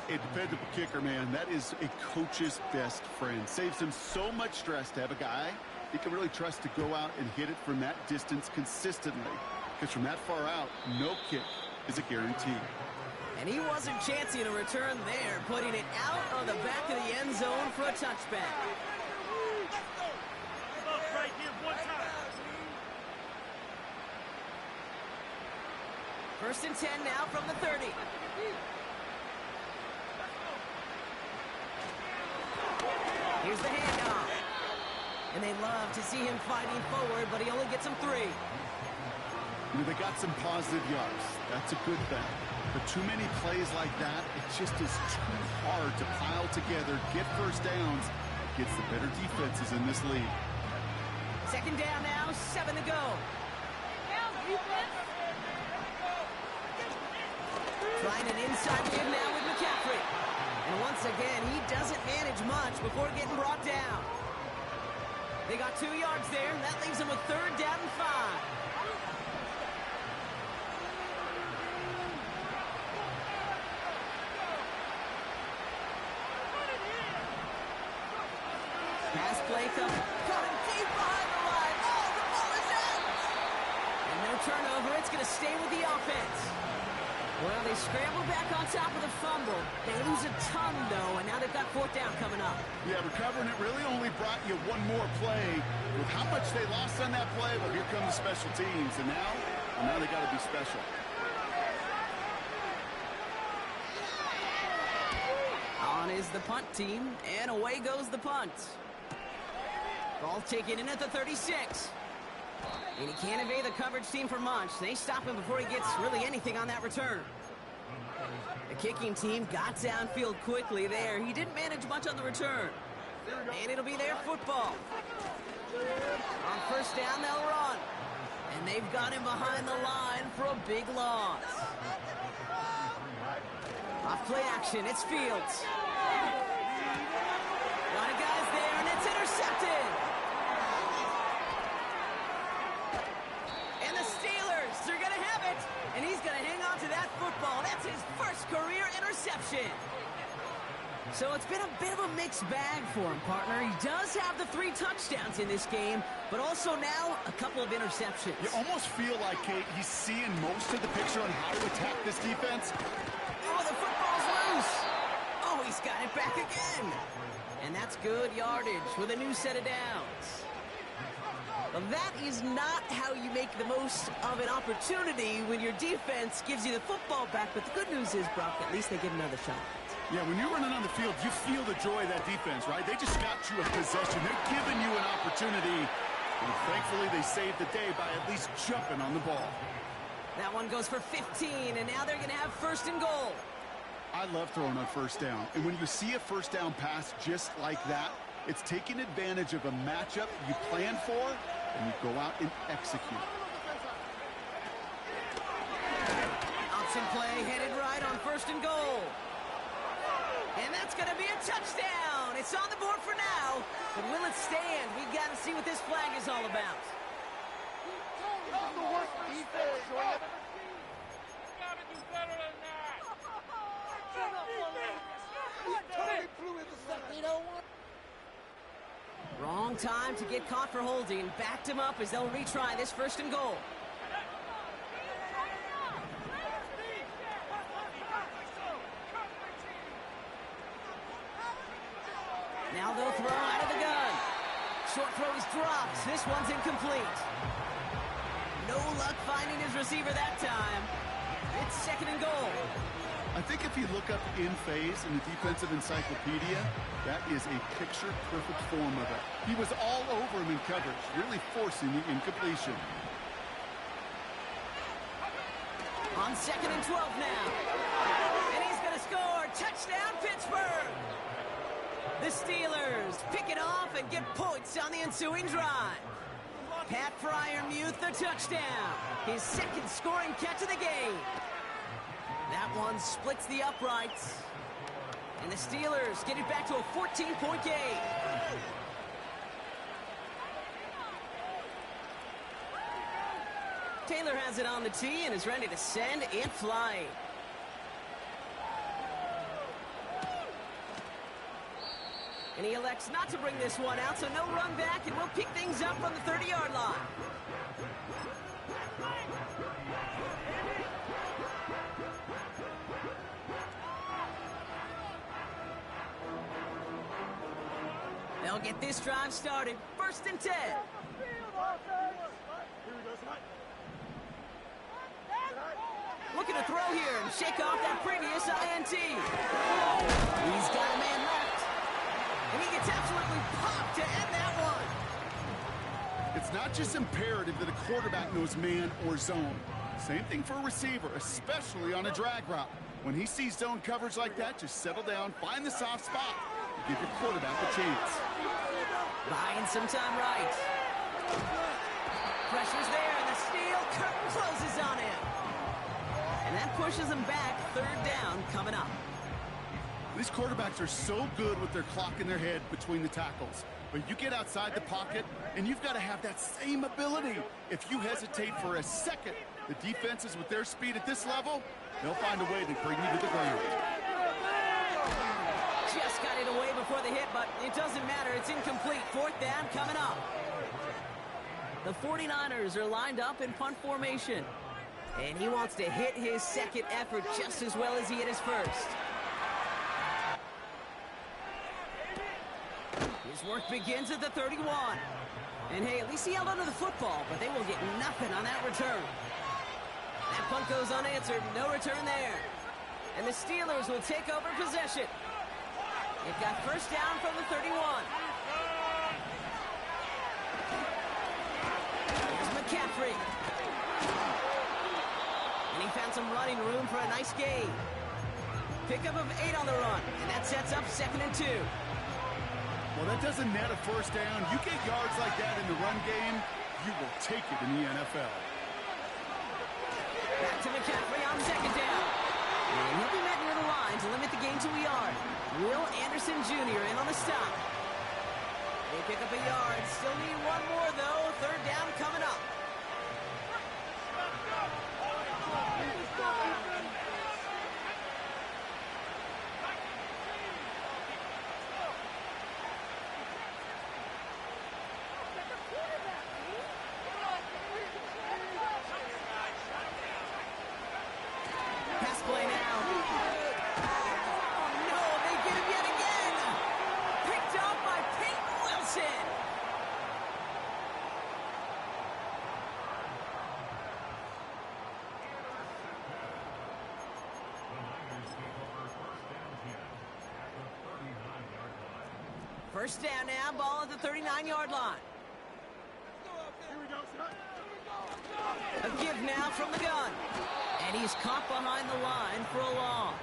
A dependable kicker, man. That is a coach's best friend. Saves him so much stress to have a guy he can really trust to go out and hit it from that distance consistently. Because from that far out, no kick is a guarantee.
And he wasn't chancing a return there, putting it out on the back of the end zone for a touchback. First and 10 now from the 30. Here's the handoff. And they love to see him fighting forward, but he only gets them 3.
They got some positive yards. That's a good thing. But too many plays like that, it just is too hard to pile together, get first downs against the better defenses in this league.
Second down now, 7 to go. Trying an inside give now with McCaffrey. And once again, he doesn't manage much before getting brought down. They got 2 yards there, and that leaves them with 3rd down and 5. Pass play comes, coming deep behind the line. Oh, the ball is out! And no turnover, it's going to stay with the offense. Well, they scramble back on top of the fumble. They lose a ton, though, and now they've got 4th down coming up.
Yeah, recovering it really only brought you one more play. With how much they lost on that play, well, here come the special teams. And now they got to be special.
On is the punt team, and away goes the punt. Ball taken in at the 36. And he can't evade the coverage team for much. They stop him before he gets really anything on that return. The kicking team got downfield quickly there. He didn't manage much on the return. And it'll be their football. On first down, they'll run. And they've got him behind the line for a big loss. Off play action, it's Fields. A lot of guys there, and it's intercepted. And the Steelers, they're going to have it. And he's going to hang on to that football. That's his first career interception. So it's been a bit of a mixed bag for him, partner. He does have the 3 touchdowns in this game, but also now a couple of interceptions.
You almost feel like, Kate, he's seeing most of the picture on how to attack this defense.
Oh, the football's loose. Oh, he's got it back again. And that's good yardage with a new set of downs. Well, that is not how you make the most of an opportunity when your defense gives you the football back. But the good news is, Brock, at least they get another shot.
Yeah, when you're running on the field, you feel the joy of that defense, right? They just got you a possession. They're giving you an opportunity. And thankfully, they saved the day by at least jumping on the ball.
That one goes for 15, and now they're going to have 1st and goal.
I love throwing on first down. And when you see a first down pass just like that, it's taking advantage of a matchup you plan for, and you go out and execute.
Option play headed right on 1st and goal. And that's going to be a touchdown. It's on the board for now. But will it stand? We've got to see what this flag is all about.
That's the worst defense, Jordan. You gotta do better than that. Shut up, totally blew in the second. You know what?
Wrong time to get caught for holding. Backed him up as they'll retry this 1st and goal. Now they'll throw out of the gun. Short throw is dropped. This one's incomplete. No luck finding his receiver that time. It's 2nd and goal.
I think if you look up in phase in the defensive encyclopedia, that is a picture-perfect form of it. He was all over him in coverage, really forcing the incompletion.
On 2nd and 12 now. And he's going to score. Touchdown, Pittsburgh. The Steelers pick it off and get points on the ensuing drive. Pat Freiermuth, the touchdown. His second scoring catch of the game. That one splits the uprights. And the Steelers get it back to a 14-point game. Taylor has it on the tee and is ready to send it flying. And he elects not to bring this one out, so no run back, and we'll pick things up from the 30-yard line. They'll get this drive started. 1st and 10. Looking to throw here and shake off that previous INT. He's got a man left. And he gets absolutely popped to end that one.
It's not just imperative that a quarterback knows man or zone. Same thing for a receiver, especially on a drag route. When he sees zone coverage like that, just settle down, find the soft spot, and give your quarterback a chance.
Buying some time right. Pressure's there, and the steel curtain closes on him. And that pushes him back. 3rd down coming up.
These quarterbacks are so good with their clock in their head between the tackles. But you get outside the pocket, and you've got to have that same ability. If you hesitate for a second, the defenses with their speed at this level, they'll find a way to bring you to the ground.
Just got it away before the hit, but it doesn't matter. It's incomplete. 4th down coming up. The 49ers are lined up in punt formation. And he wants to hit his second effort just as well as he hit his first. His work begins at the 31. And hey, at least he held onto the football, but they will get nothing on that return. That punt goes unanswered. No return there. And the Steelers will take over possession. They've got 1st down from the 31. Here's McCaffrey. And he found some running room for a nice gain. Pickup of 8 on the run, and that sets up 2nd and 2.
Well, that doesn't net a 1st down. You get yards like that in the run game, you will take it in the NFL.
Back to McCaffrey on 2nd down. And he'll be met near the line to limit the gain to a yard. Will Anderson Jr. in on the stop. They pick up a yard. Still need one more, though. 3rd down coming up. Pass play now. Oh, no, they get him yet again. Picked up by Peyton Wilson. First down now, ball at the 39-yard line. A give now from the gun. And he's caught behind the line for a loss.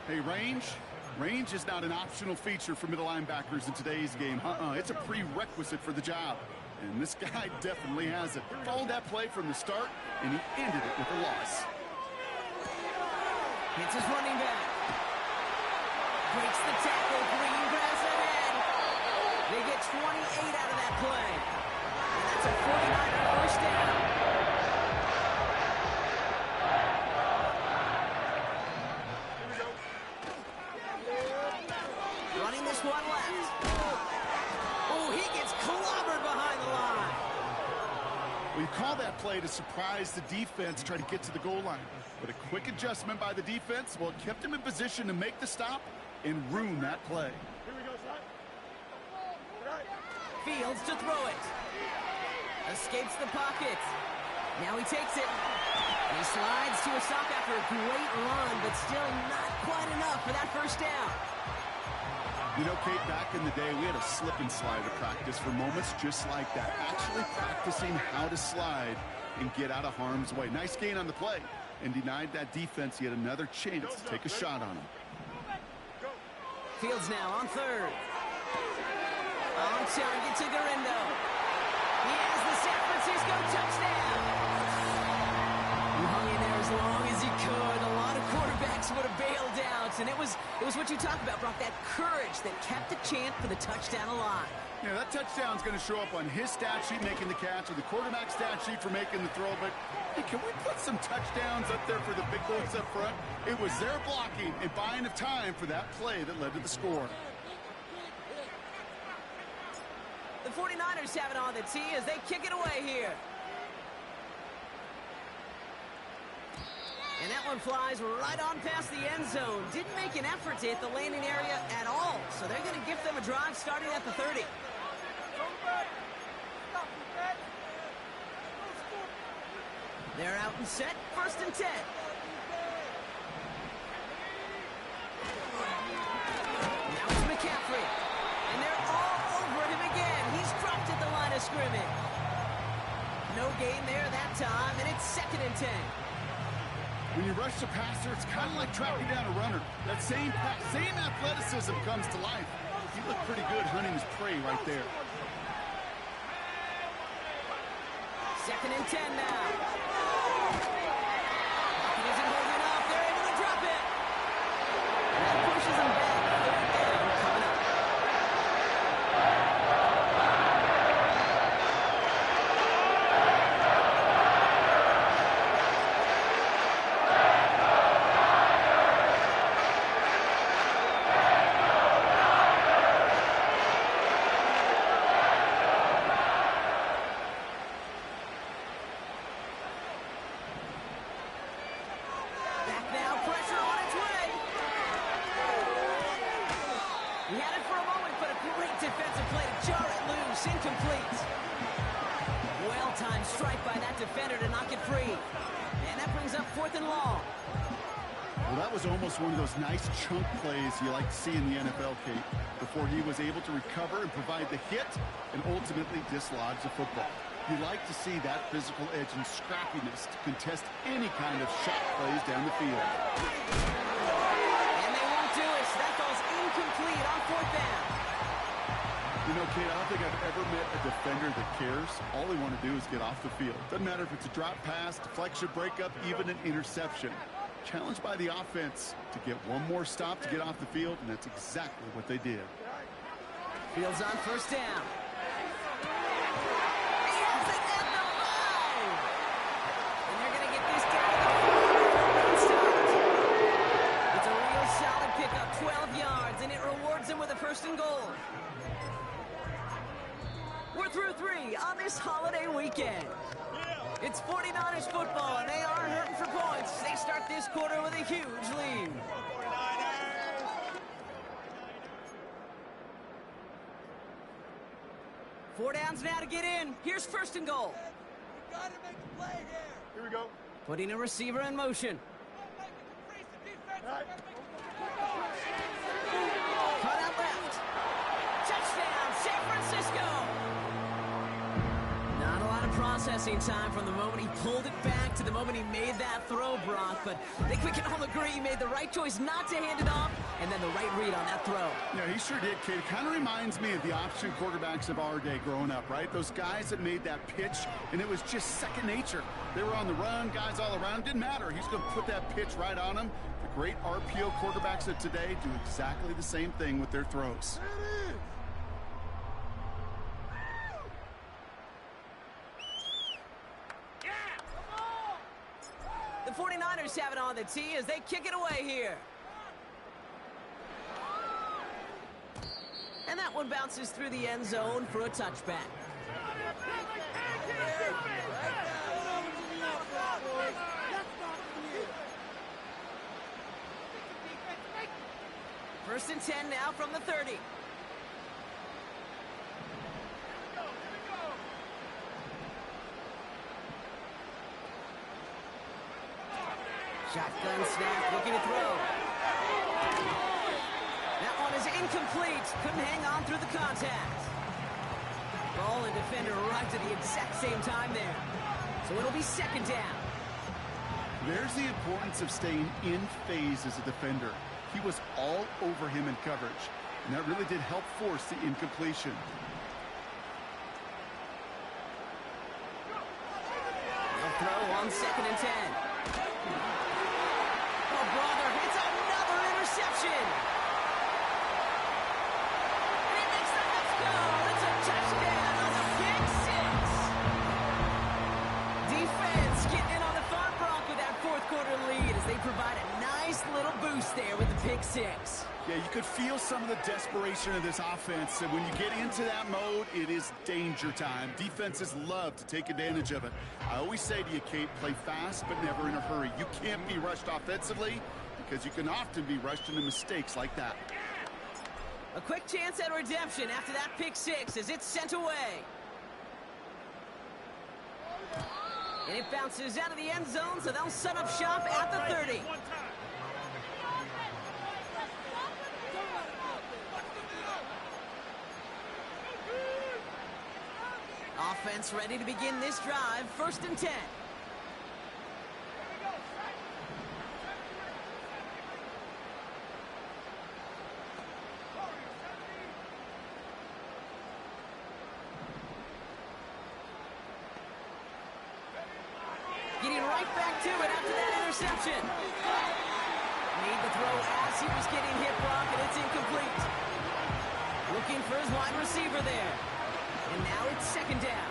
Hey, range is not an optional feature for middle linebackers in today's game. It's a prerequisite for the job. And this guy definitely has it. Followed that play from the start, and he ended it with a loss.
Hits his running back. Breaks the tackle. Greengrass ahead. They get 28 out of that play. And that's a 49er 1st down. Running this one left. Oh, he gets clobbered behind the line.
Well, you call that play to surprise the defense, try to get to the goal line. But a quick adjustment by the defense, well, it kept him in position to make the stop and ruin that play.
Fields to throw it. Escapes the pocket. Now he takes it. He slides to a stop after a great run, but still not quite enough for that 1st down.
You know, Kate, back in the day, we had a slip and slide to practice for moments just like that. Actually practicing how to slide and get out of harm's way. Nice gain on the play, and denied that defense yet another chance to take a shot on him.
Fields now on 3rd. On target to Garindo. He the San Francisco touchdown. He hung in there as long as he could. A lot of quarterbacks would have bailed out, and it was what you talked about, Brock, that courage that kept the chant for the touchdown alive.
Yeah, that touchdown's going to show up on his stat sheet making the catch or the quarterback stat sheet for making the throw, but hey, can we put some touchdowns up there for the big boys up front? It was their blocking and buying of time for that play that led to the score.
The 49ers have it on the tee as they kick it away here. And that one flies right on past the end zone. Didn't make an effort to hit the landing area at all. So they're going to give them a drive starting at the 30. They're out and set. 1st and 10. Now it's McCaffrey. And they're all over him again. He's dropped at the line of scrimmage. No gain there that time, and it's 2nd and 10.
When you rush the passer, it's kind of like tracking down a runner. That same athleticism comes to life. He looked pretty good hunting his prey right there.
2nd and 10 now. He isn't holding up. They're able to drop it. And that pushes him back. 3rd down coming up. Incomplete. Well-timed strike by that defender to knock it free. And that brings up 4th and long.
Well, that was almost one of those nice chunk plays you like to see in the NFL, Kate, before he was able to recover and provide the hit and ultimately dislodge the football. You like to see that physical edge and scrappiness to contest any kind of shot plays down the field.
And they won't do it. So that goes incomplete on 4th down.
You know, Kate, I don't think I've ever met a defender that cares. All they want to do is get off the field. Doesn't matter if it's a drop pass, deflection, breakup, even an interception. Challenged by the offense to get one more stop to get off the field, and that's exactly what they did.
Fields on 1st down. He has it at the 5. And they're going to get this down to the 4. It's a real solid pickup, 12 yards, and it rewards them with a 1st and goal. We're through 3 on this holiday weekend. It's 49ers football, and they are hurting for points. They start this quarter with a huge lead. Four downs now to get in. Here's 1st and goal.
We gotta make a play here.
Here we go.
Putting a receiver in motion. Cut out left. Touchdown, San Francisco. Not a lot of processing time from the moment he pulled it back to the moment he made that throw, Brock. But I think we can all agree he made the right choice not to hand it off, and then the right read on that throw.
Yeah, he sure did, Kate. It kind of reminds me of the option quarterbacks of our day growing up, right? Those guys that made that pitch, and it was just second nature. They were on the run, guys all around. Didn't matter. He's going to put that pitch right on them. The great RPO quarterbacks of today do exactly the same thing with their throws.
The 49ers have it on the tee as they kick it away here. And that one bounces through the end zone for a touchback. First and 10 now from the 30. Shotgun snap, looking to throw. That one is incomplete. Couldn't hang on through the contact. Ball and defender arrived at the exact same time there. So it'll be 2nd down.
There's the importance of staying in phase as a defender. He was all over him in coverage, and that really did help force the incompletion.
throw on 2nd and 10. Oh, brother, it's another interception. And he makes the next goal. It's a touchdown on the pick six. Defense getting in on the fun, Bronc, with that fourth quarter lead as they provide a nice little boost there with the pick six.
Yeah, you could feel some of the desperation of this offense, and when you get into that mode, it is danger time. Defenses love to take advantage of it. I always say to you, Kate, play fast but never in a hurry. You can't be rushed offensively because you can often be rushed into mistakes like that.
A quick chance at redemption after that pick six as it's sent away. And it bounces out of the end zone, so they'll set up shop at the 30. Offense ready to begin this drive. 1st and 10. Getting right back to it after that interception. Made the throw as he was getting hit, Bronc, and it's incomplete. Looking for his wide receiver there. And now it's 2nd down.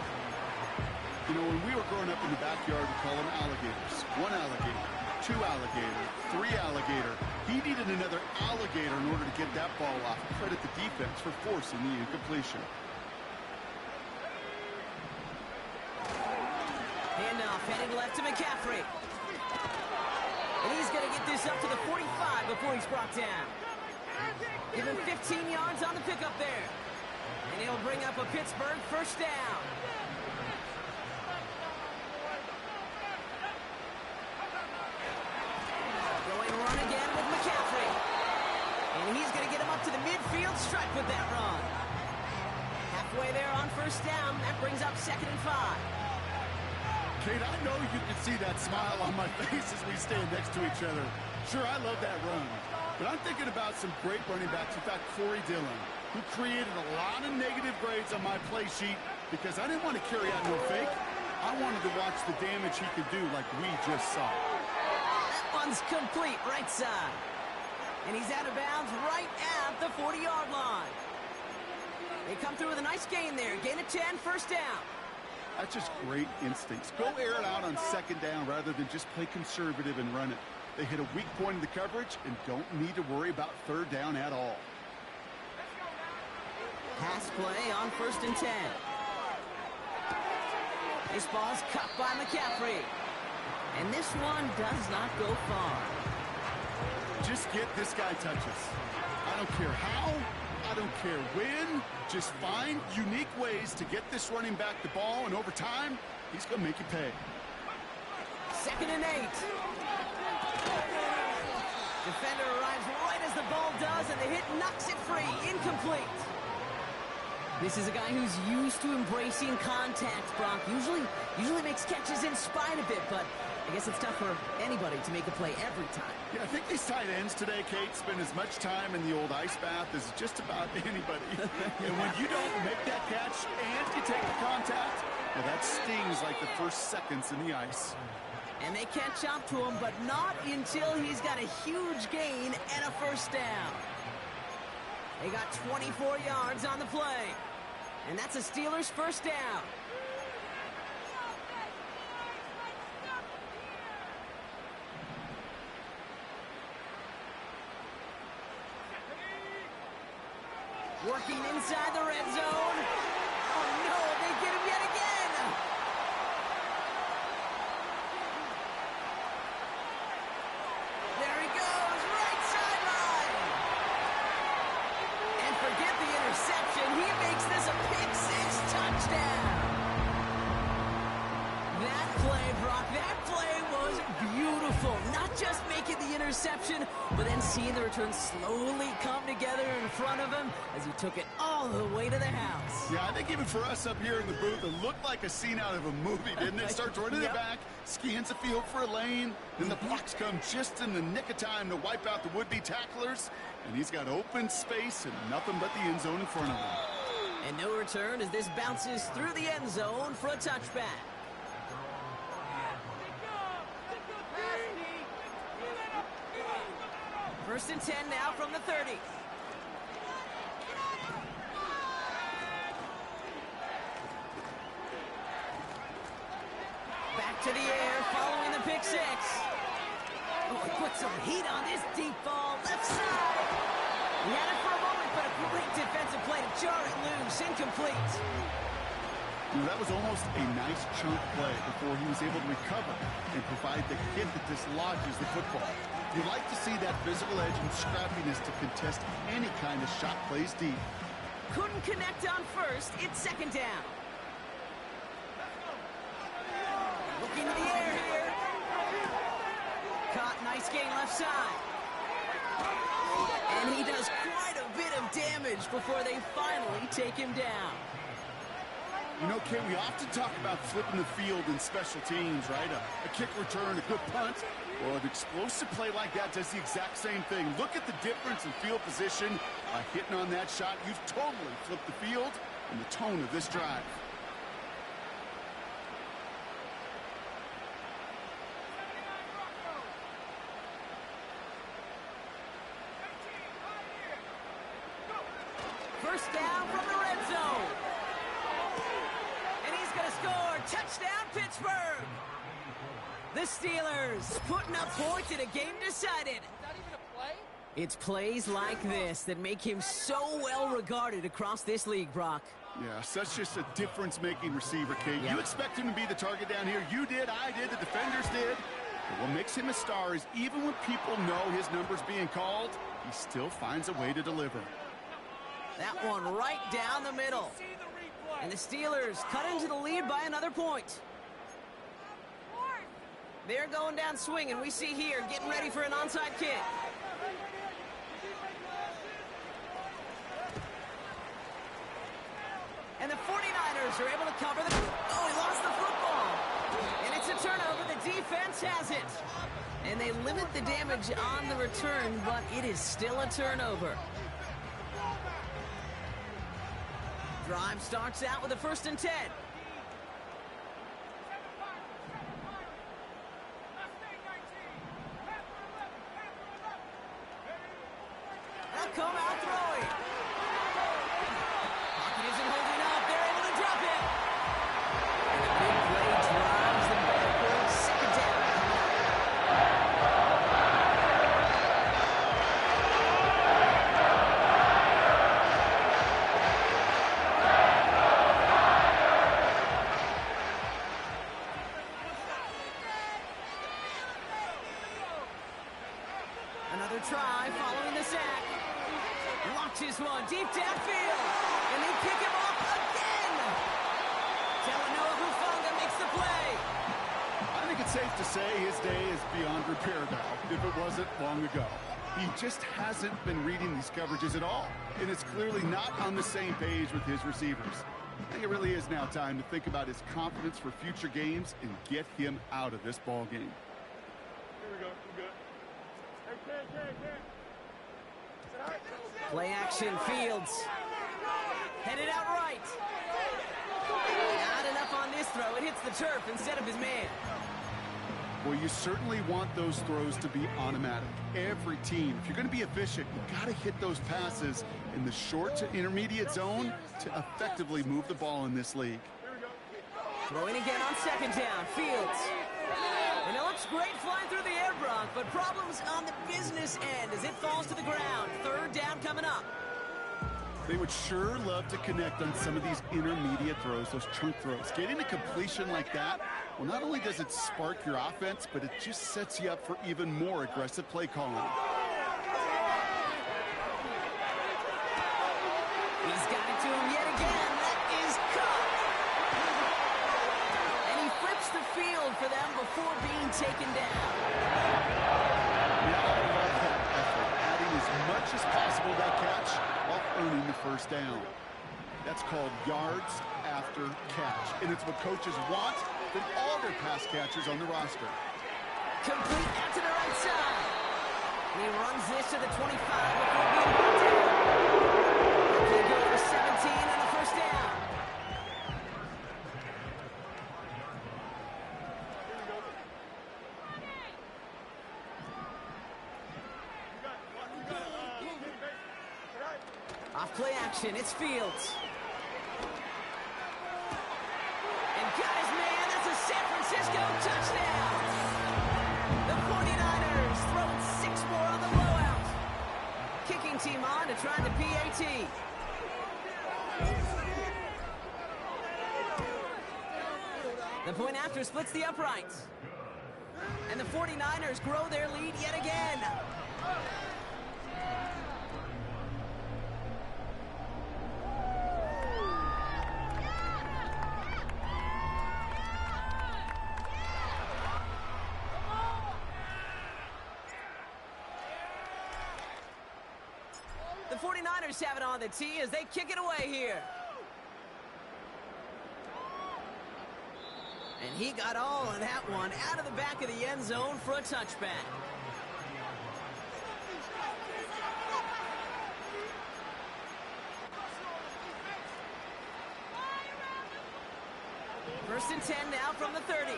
You know, when we were growing up in the backyard, we call them alligators. 1 alligator, 2 alligator, 3 alligator. He needed another alligator in order to get that ball off. Credit the defense for forcing the incompletion.
Handoff headed left to McCaffrey. And he's going to get this up to the 45 before he's brought down. Give him 15 yards on the pickup there. And he'll bring up a Pittsburgh 1st down. Going run again with McCaffrey. And he's going to get him up to the midfield stripe with that run. Halfway there on 1st down. That brings up 2nd and 5.
Kate, I know you can see that smile on my face as we stand next to each other. Sure, I love that run. But I'm thinking about some great running backs. In fact, Corey Dillon, who created a lot of negative grades on my play sheet because I didn't want to carry out no fake. I wanted to watch the damage he could do like we just saw.
That one's complete right side. And he's out of bounds right at the 40-yard line. They come through with a nice gain there. Gain of 10, 1st down.
That's just great instincts. Go air it out on 2nd down rather than just play conservative and run it. They hit a weak point in the coverage and don't need to worry about 3rd down at all.
Pass play on 1st and 10. This ball's cut by McCaffrey. And this one does not go far.
Just get this guy touches. I don't care how, I don't care when. Just find unique ways to get this running back the ball, and over time, he's going to make you pay.
2nd and 8. Defender arrives right as the ball does, and the hit knocks it free. Incomplete. This is a guy who's used to embracing contact, Bronc. Usually makes catches in spite of it, but I guess it's tough for anybody to make a play every time.
Yeah, I think these tight ends today, Kate, spend as much time in the old ice bath as just about anybody. And when you don't make that catch and you take the contact, well, that stings like the first seconds in the ice.
And they catch up to him, but not until he's got a huge gain and a 1st down. They got 24 yards on the play. And that's a Steelers 1st down. Working inside the red zone. Oh, no, they get him yet again. There he goes, right sideline. And forget the interception. He makes this a pick-6 touchdown. That play, Brock, that play was beautiful. Not just making the interception, but then seeing the return slowly come together in front of him as he took it all the way to the house.
Yeah, I think even for us up here in the booth, it looked like a scene out of a movie, didn't it? Starts running it back, scans the field for a lane, then the blocks come just in the nick of time to wipe out the would-be tacklers, and he's got open space and nothing but the end zone in front of him.
And no return as this bounces through the end zone for a touchback. First and 10 now from the 30. Back to the air, following the pick six. Oh, he put some heat on this deep ball, left side. He had it for a moment, but a great defensive play to jar it loose, incomplete.
That was almost a nice chunk play before he was able to recover and provide the hit that dislodges the football. You like to see that physical edge and scrappiness to contest any kind of shot plays deep.
Couldn't connect on first. It's second down. Looking to the air here. Caught, nice gain left side. And he does quite a bit of damage before they finally take him down.
You know, Kay, we often talk about flipping the field in special teams, right? A kick return, a good punt. Well, an explosive play like that does the exact same thing. Look at the difference in field position. By hitting on that shot, you've totally flipped the field and the tone of this drive.
First down from the red zone. And he's going to score. Touchdown, Pittsburgh. The Steelers putting up points in a game decided.
Not even a play?
It's plays like this that make him so well regarded across this league, Brock.
Yeah, such just a difference-making receiver, Kate.
Yep.
You expect him to be the target down here. You did, I did, the defenders did. But what makes him a star is even when people know his number's being called, he still finds a way to deliver.
That one right down the middle.
See the replay.
And the Steelers cut into the lead by another point. They're going down swinging. We see here getting ready for an onside kick. And the 49ers are able to cover the... Oh, he lost the football. And it's a turnover. The defense has it. And they limit the damage on the return, but it is still a turnover. Drive starts out with a first and 10. They'll come out throwing. Pocket isn't holding up. They're able to drop it. And the big play drives them backward. Second down. Another try following the sack. Launches one deep downfield. And they pick him off again. Talanoa Hufanga makes the play.
I think it's safe to say his day is beyond repair now, if it wasn't long ago. He just hasn't been reading these coverages at all, and it's clearly not on the same page with his receivers. I think it really is now time to think about his confidence for future games and get him out of this ball game.
Here we go. We're good. Hey.
Play action, Fields. Headed out right. Not enough on this throw. It hits the turf instead of his man.
Well, you certainly want those throws to be automatic. Every team, if you're going to be efficient, you got to hit those passes in the short to intermediate zone to effectively move the ball in this league.
Throwing again on second down, Fields. And it looks great flying through the air, Brock, but problems on the business end as it falls to the ground. Third down coming up.
They would sure love to connect on some of these intermediate throws, those chunk throws. Getting a completion like that, well, not only does it spark your offense, but it just sets you up for even more aggressive play calling.
He's got it to him yet again. That is caught. And he flips the field for them before being taken down.
Yeah, I love that effort, adding as much as possible to that catch while earning the first down. That's called yards after catch, and it's what coaches want from all their pass catchers on the roster.
Complete out to the right side. He runs this to the 25 before being brought down. They go for 17 and the first down. off play action. It's Fields. And guys, man, that's a San Francisco touchdown. The 49ers throwing 6 more on the blowout. Kicking team on to try the PAT. The point after splits the uprights. And the 49ers grow their lead yet again. The 49ers have it on the tee as they kick it away here. And he got all of that one out of the back of the end zone for a touchback. First and 10 now from the 30.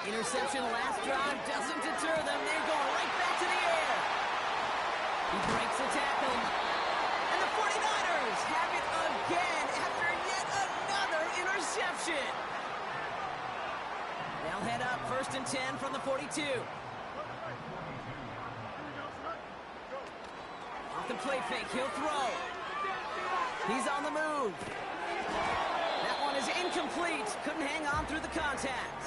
Interception last drive doesn't deter them. They're going right back to the air. He breaks the tackle. And the 49ers have it again after yet another interception. They'll head up first and 10 from the 42. Off the play fake, he'll throw. He's on the move. That one is incomplete. Couldn't hang on through the contact.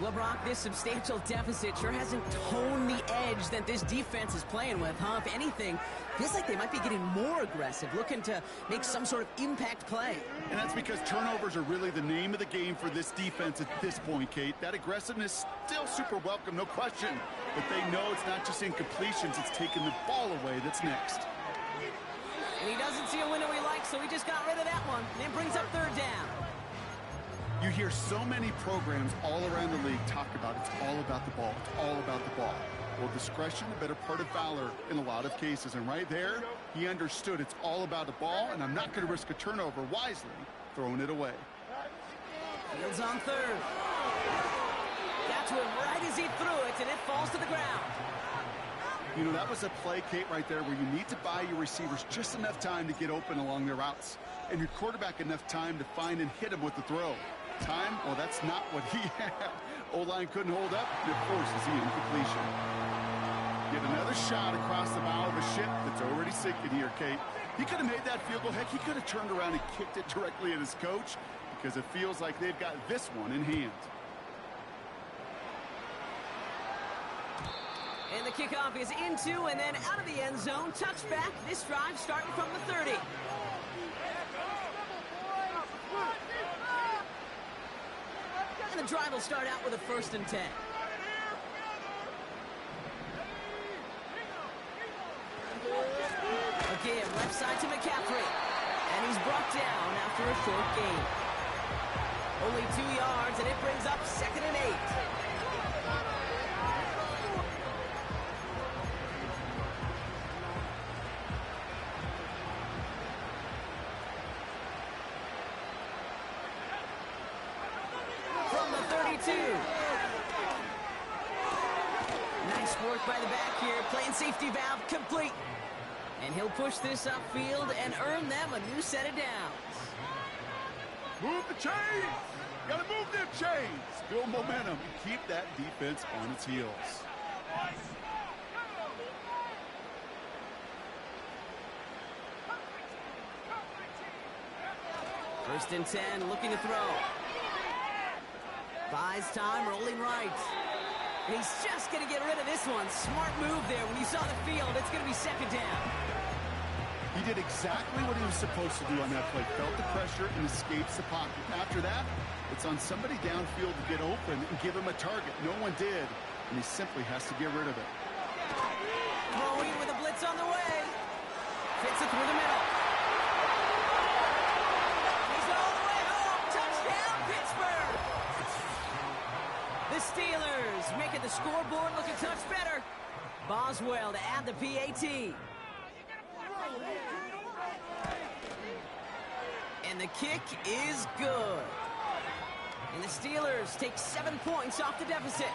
Well, Brock, this substantial deficit sure hasn't toned the edge that this defense is playing with, huh? If anything, feels like they might be getting more aggressive, looking to make some sort of impact play.
And that's because turnovers are really the name of the game for this defense at this point, Kate. That aggressiveness still super welcome, no question. But they know it's not just incompletions, it's taking the ball away that's next.
And he doesn't see a window he likes, so he just got rid of that one. And it brings up third down.
You hear so many programs all around the league talk about it's all about the ball. It's all about the ball. Well, discretion, the better part of valor in a lot of cases. And right there, he understood it's all about the ball, and I'm not going to risk a turnover wisely, throwing it away.
Fields on third. Got to him right as he threw it, and it falls to the ground.
You know, that was a play, Kate, right there where you need to buy your receivers just enough time to get open along their routes, and your quarterback enough time to find and hit him with the throw. Time? Well, that's not what he had. O-line couldn't hold up, and it forces the incompletion. Get another shot across the bow of a ship that's already sinking here, Kate. He could have made that field goal. Heck, he could have turned around and kicked it directly at his coach because it feels like they've got this one in hand.
And the kickoff is into and then out of the end zone. Touchback. This drive starting from the 30. And the drive will start out with a first and 10. Again, left side to McCaffrey. And he's brought down after a short gain. Only 2 yards, and it brings up 2nd and 8. Nice work by the back here, playing safety valve complete. And he'll push this upfield and earn them a new set of downs.
Move the chains! Gotta move them chains! Build momentum and keep that defense on its heels.
First and 10, looking to throw. Buys time, rolling right. And he's just going to get rid of this one. Smart move there. When you saw the field, it's going to be 2nd down.
He did exactly what he was supposed to do on that play. Felt the pressure and escapes the pocket. After that, it's on somebody downfield to get open and give him a target. No one did, and he simply has to get rid of it.
Throwing with a blitz on the way. Fits it through the middle. He's all the way home. Touchdown, Pittsburgh. The Steelers making the scoreboard look a touch better. Boswell to add the PAT. And the kick is good. And the Steelers take 7 points off the deficit.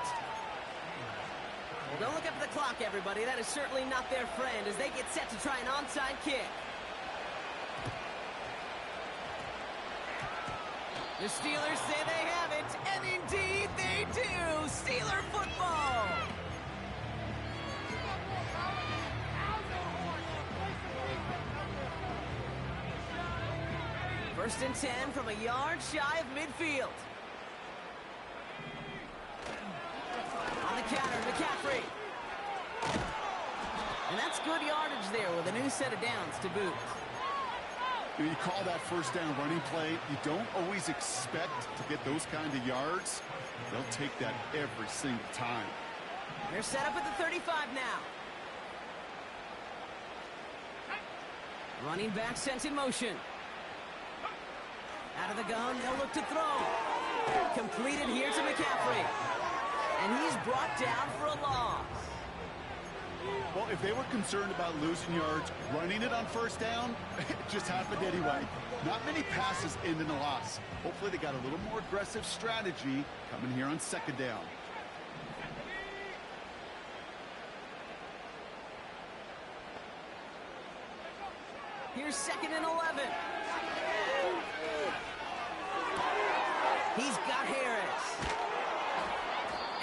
Don't look up at the clock, everybody. That is certainly not their friend as they get set to try an onside kick. The Steelers say they have it, and indeed they do. Steeler football. First and 10 from a yard shy of midfield. On the counter, McCaffrey. And that's good yardage there with a new set of downs to boot.
You call that first down running play. You don't always expect to get those kind of yards. They'll take that every single time.
They're set up at the 35 now. Running back sent in motion. Out of the gun, they'll look to throw. Completed here to McCaffrey. And he's brought down for a loss.
Well, if they were concerned about losing yards, running it on first down, it just happened anyway. Not many passes end in a loss. Hopefully they got a little more aggressive strategy coming here on second down.
Here's second and 11. He's got Harris.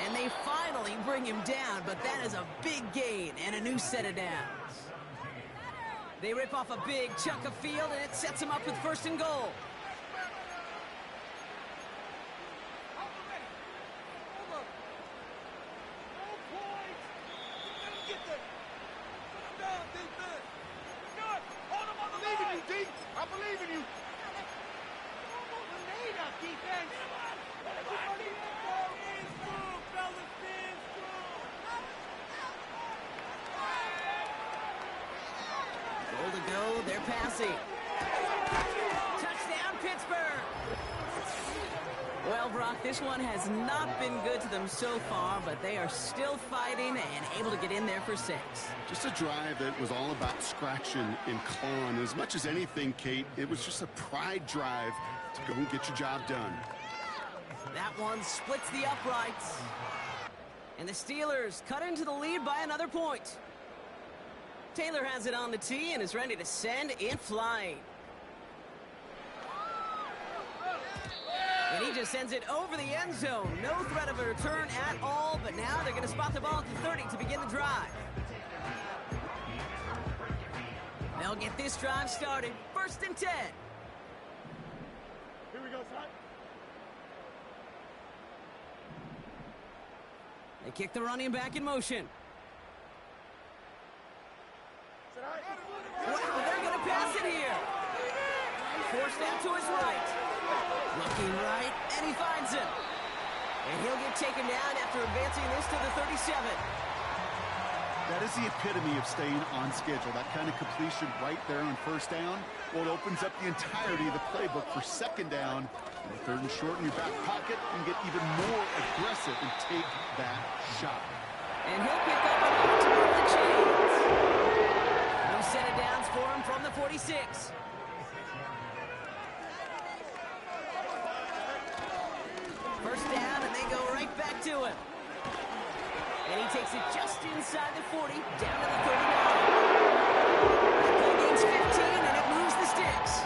And they finally bring him down, but that is a big gain and a new set of downs. They rip off a big chunk of field, and it sets them up with first and goal.
I believe in you. Defense.
Goal to go, they're passing. Touchdown, Pittsburgh! Well, Brock, this one has not been good to them so far, but they are still fighting and able to get in there for 6.
Just a drive that was all about scratching and clawing. As much as anything, Kate, it was just a pride drive to go and get your job done.
That one splits the uprights. And the Steelers cut into the lead by another point. Taylor has it on the tee and is ready to send it flying. And he just sends it over the end zone. No threat of a return at all, but now they're going to spot the ball at the 30 to begin the drive. They'll get this drive started. First and 10.
Here we go, son.
They kick the running back in motion. Wow, they're going to pass it here. Forced out to his right. Looking right, and he finds him. And he'll get taken down after advancing this to the 37.
That is the epitome of staying on schedule. That kind of completion right there on first down. Well, it opens up the entirety of the playbook for second down. And third and short in your back pocket and get even more aggressive and take that shot.
And he'll pick up enough to move the chains. No set of downs for him from the 46. First down, and they go right back to him. And he takes it just inside the 40, down to the 39. That gains 15, and it moves the sticks.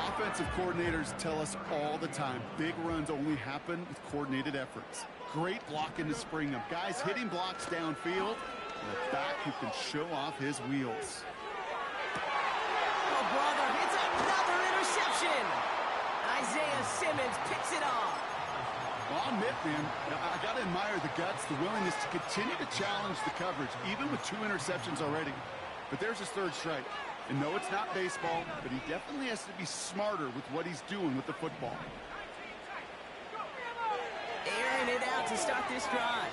Offensive coordinators tell us all the time, big runs only happen with coordinated efforts. Great blocking to spring them. Guys hitting blocks downfield, and a back who can show off his wheels.
Oh, brother, it's another interception. Isaiah Simmons picks it off.
Well, I'll admit, man, I got to admire the guts, the willingness to continue to challenge the coverage, even with 2 interceptions already. But there's his third strike. And no, it's not baseball, but he definitely has to be smarter with what he's doing with the football.
Airing it out to start this drive.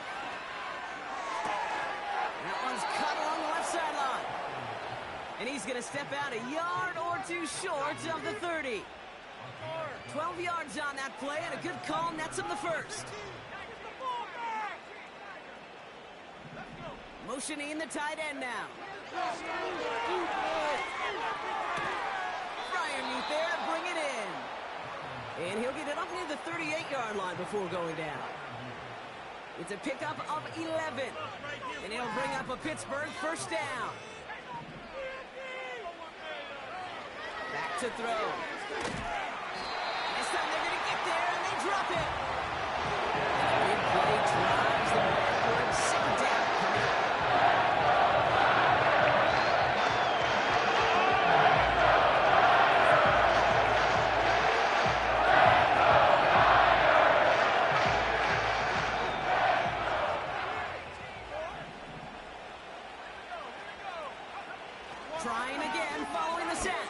That one's cut along the left sideline. And he's going to step out a yard or 2 short of the 30. 12 yards on that play, and a good call nets him the first. Motioning the tight end now. Freiermuth there, bring it in. And he'll get it up near the 38-yard line before going down. It's a pickup of 11. And it'll bring up a Pittsburgh first down. Back to throw. This time they're going to get there, and they drop it. Big play drives the backward. Second down coming up. Trying again, following the set.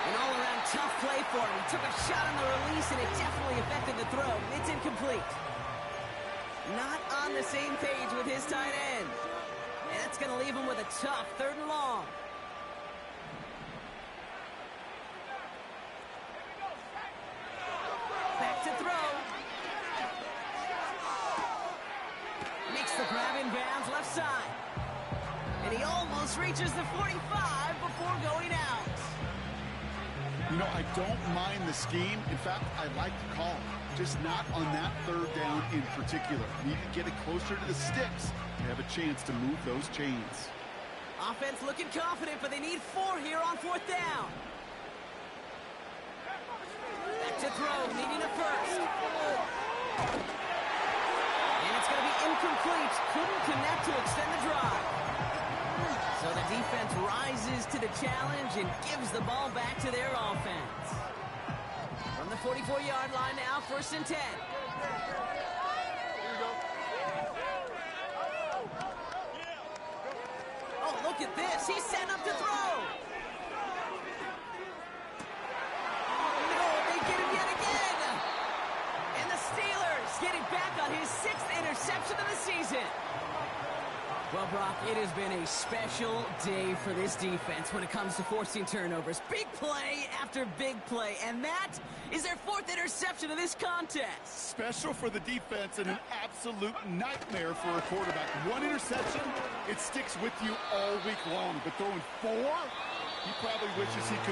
An all-around tough play for him. He took a shot on the release, and it definitely affected the throw. It's incomplete. Not on the same page with his tight end. And that's going to leave him with a tough 3rd and long. Back to throw. Makes the grab in bounds left side. And he almost reaches the 45 before going out.
You know, I don't mind the scheme. In fact, I like the call. Just not on that 3rd down in particular. Need to get it closer to the sticks to have a chance to move those chains.
Offense looking confident, but they need 4 here on 4th down. Back to throw, needing a first. And it's going to be incomplete. Couldn't connect to extend the drive. So the defense rises to the challenge and gives the ball back to their offense. From the 44-yard line now, 1st and 10. Oh, look at this. He's set up to throw. Oh, no, they get him yet again. And the Steelers getting back on his 6th interception of the season. Well, Brock, it has been a special day for this defense when it comes to forcing turnovers. Big play after big play, and that is their 4th interception of this contest.
Special for the defense and an absolute nightmare for a quarterback. 1 interception, it sticks with you all week long. But throwing 4, he probably wishes he could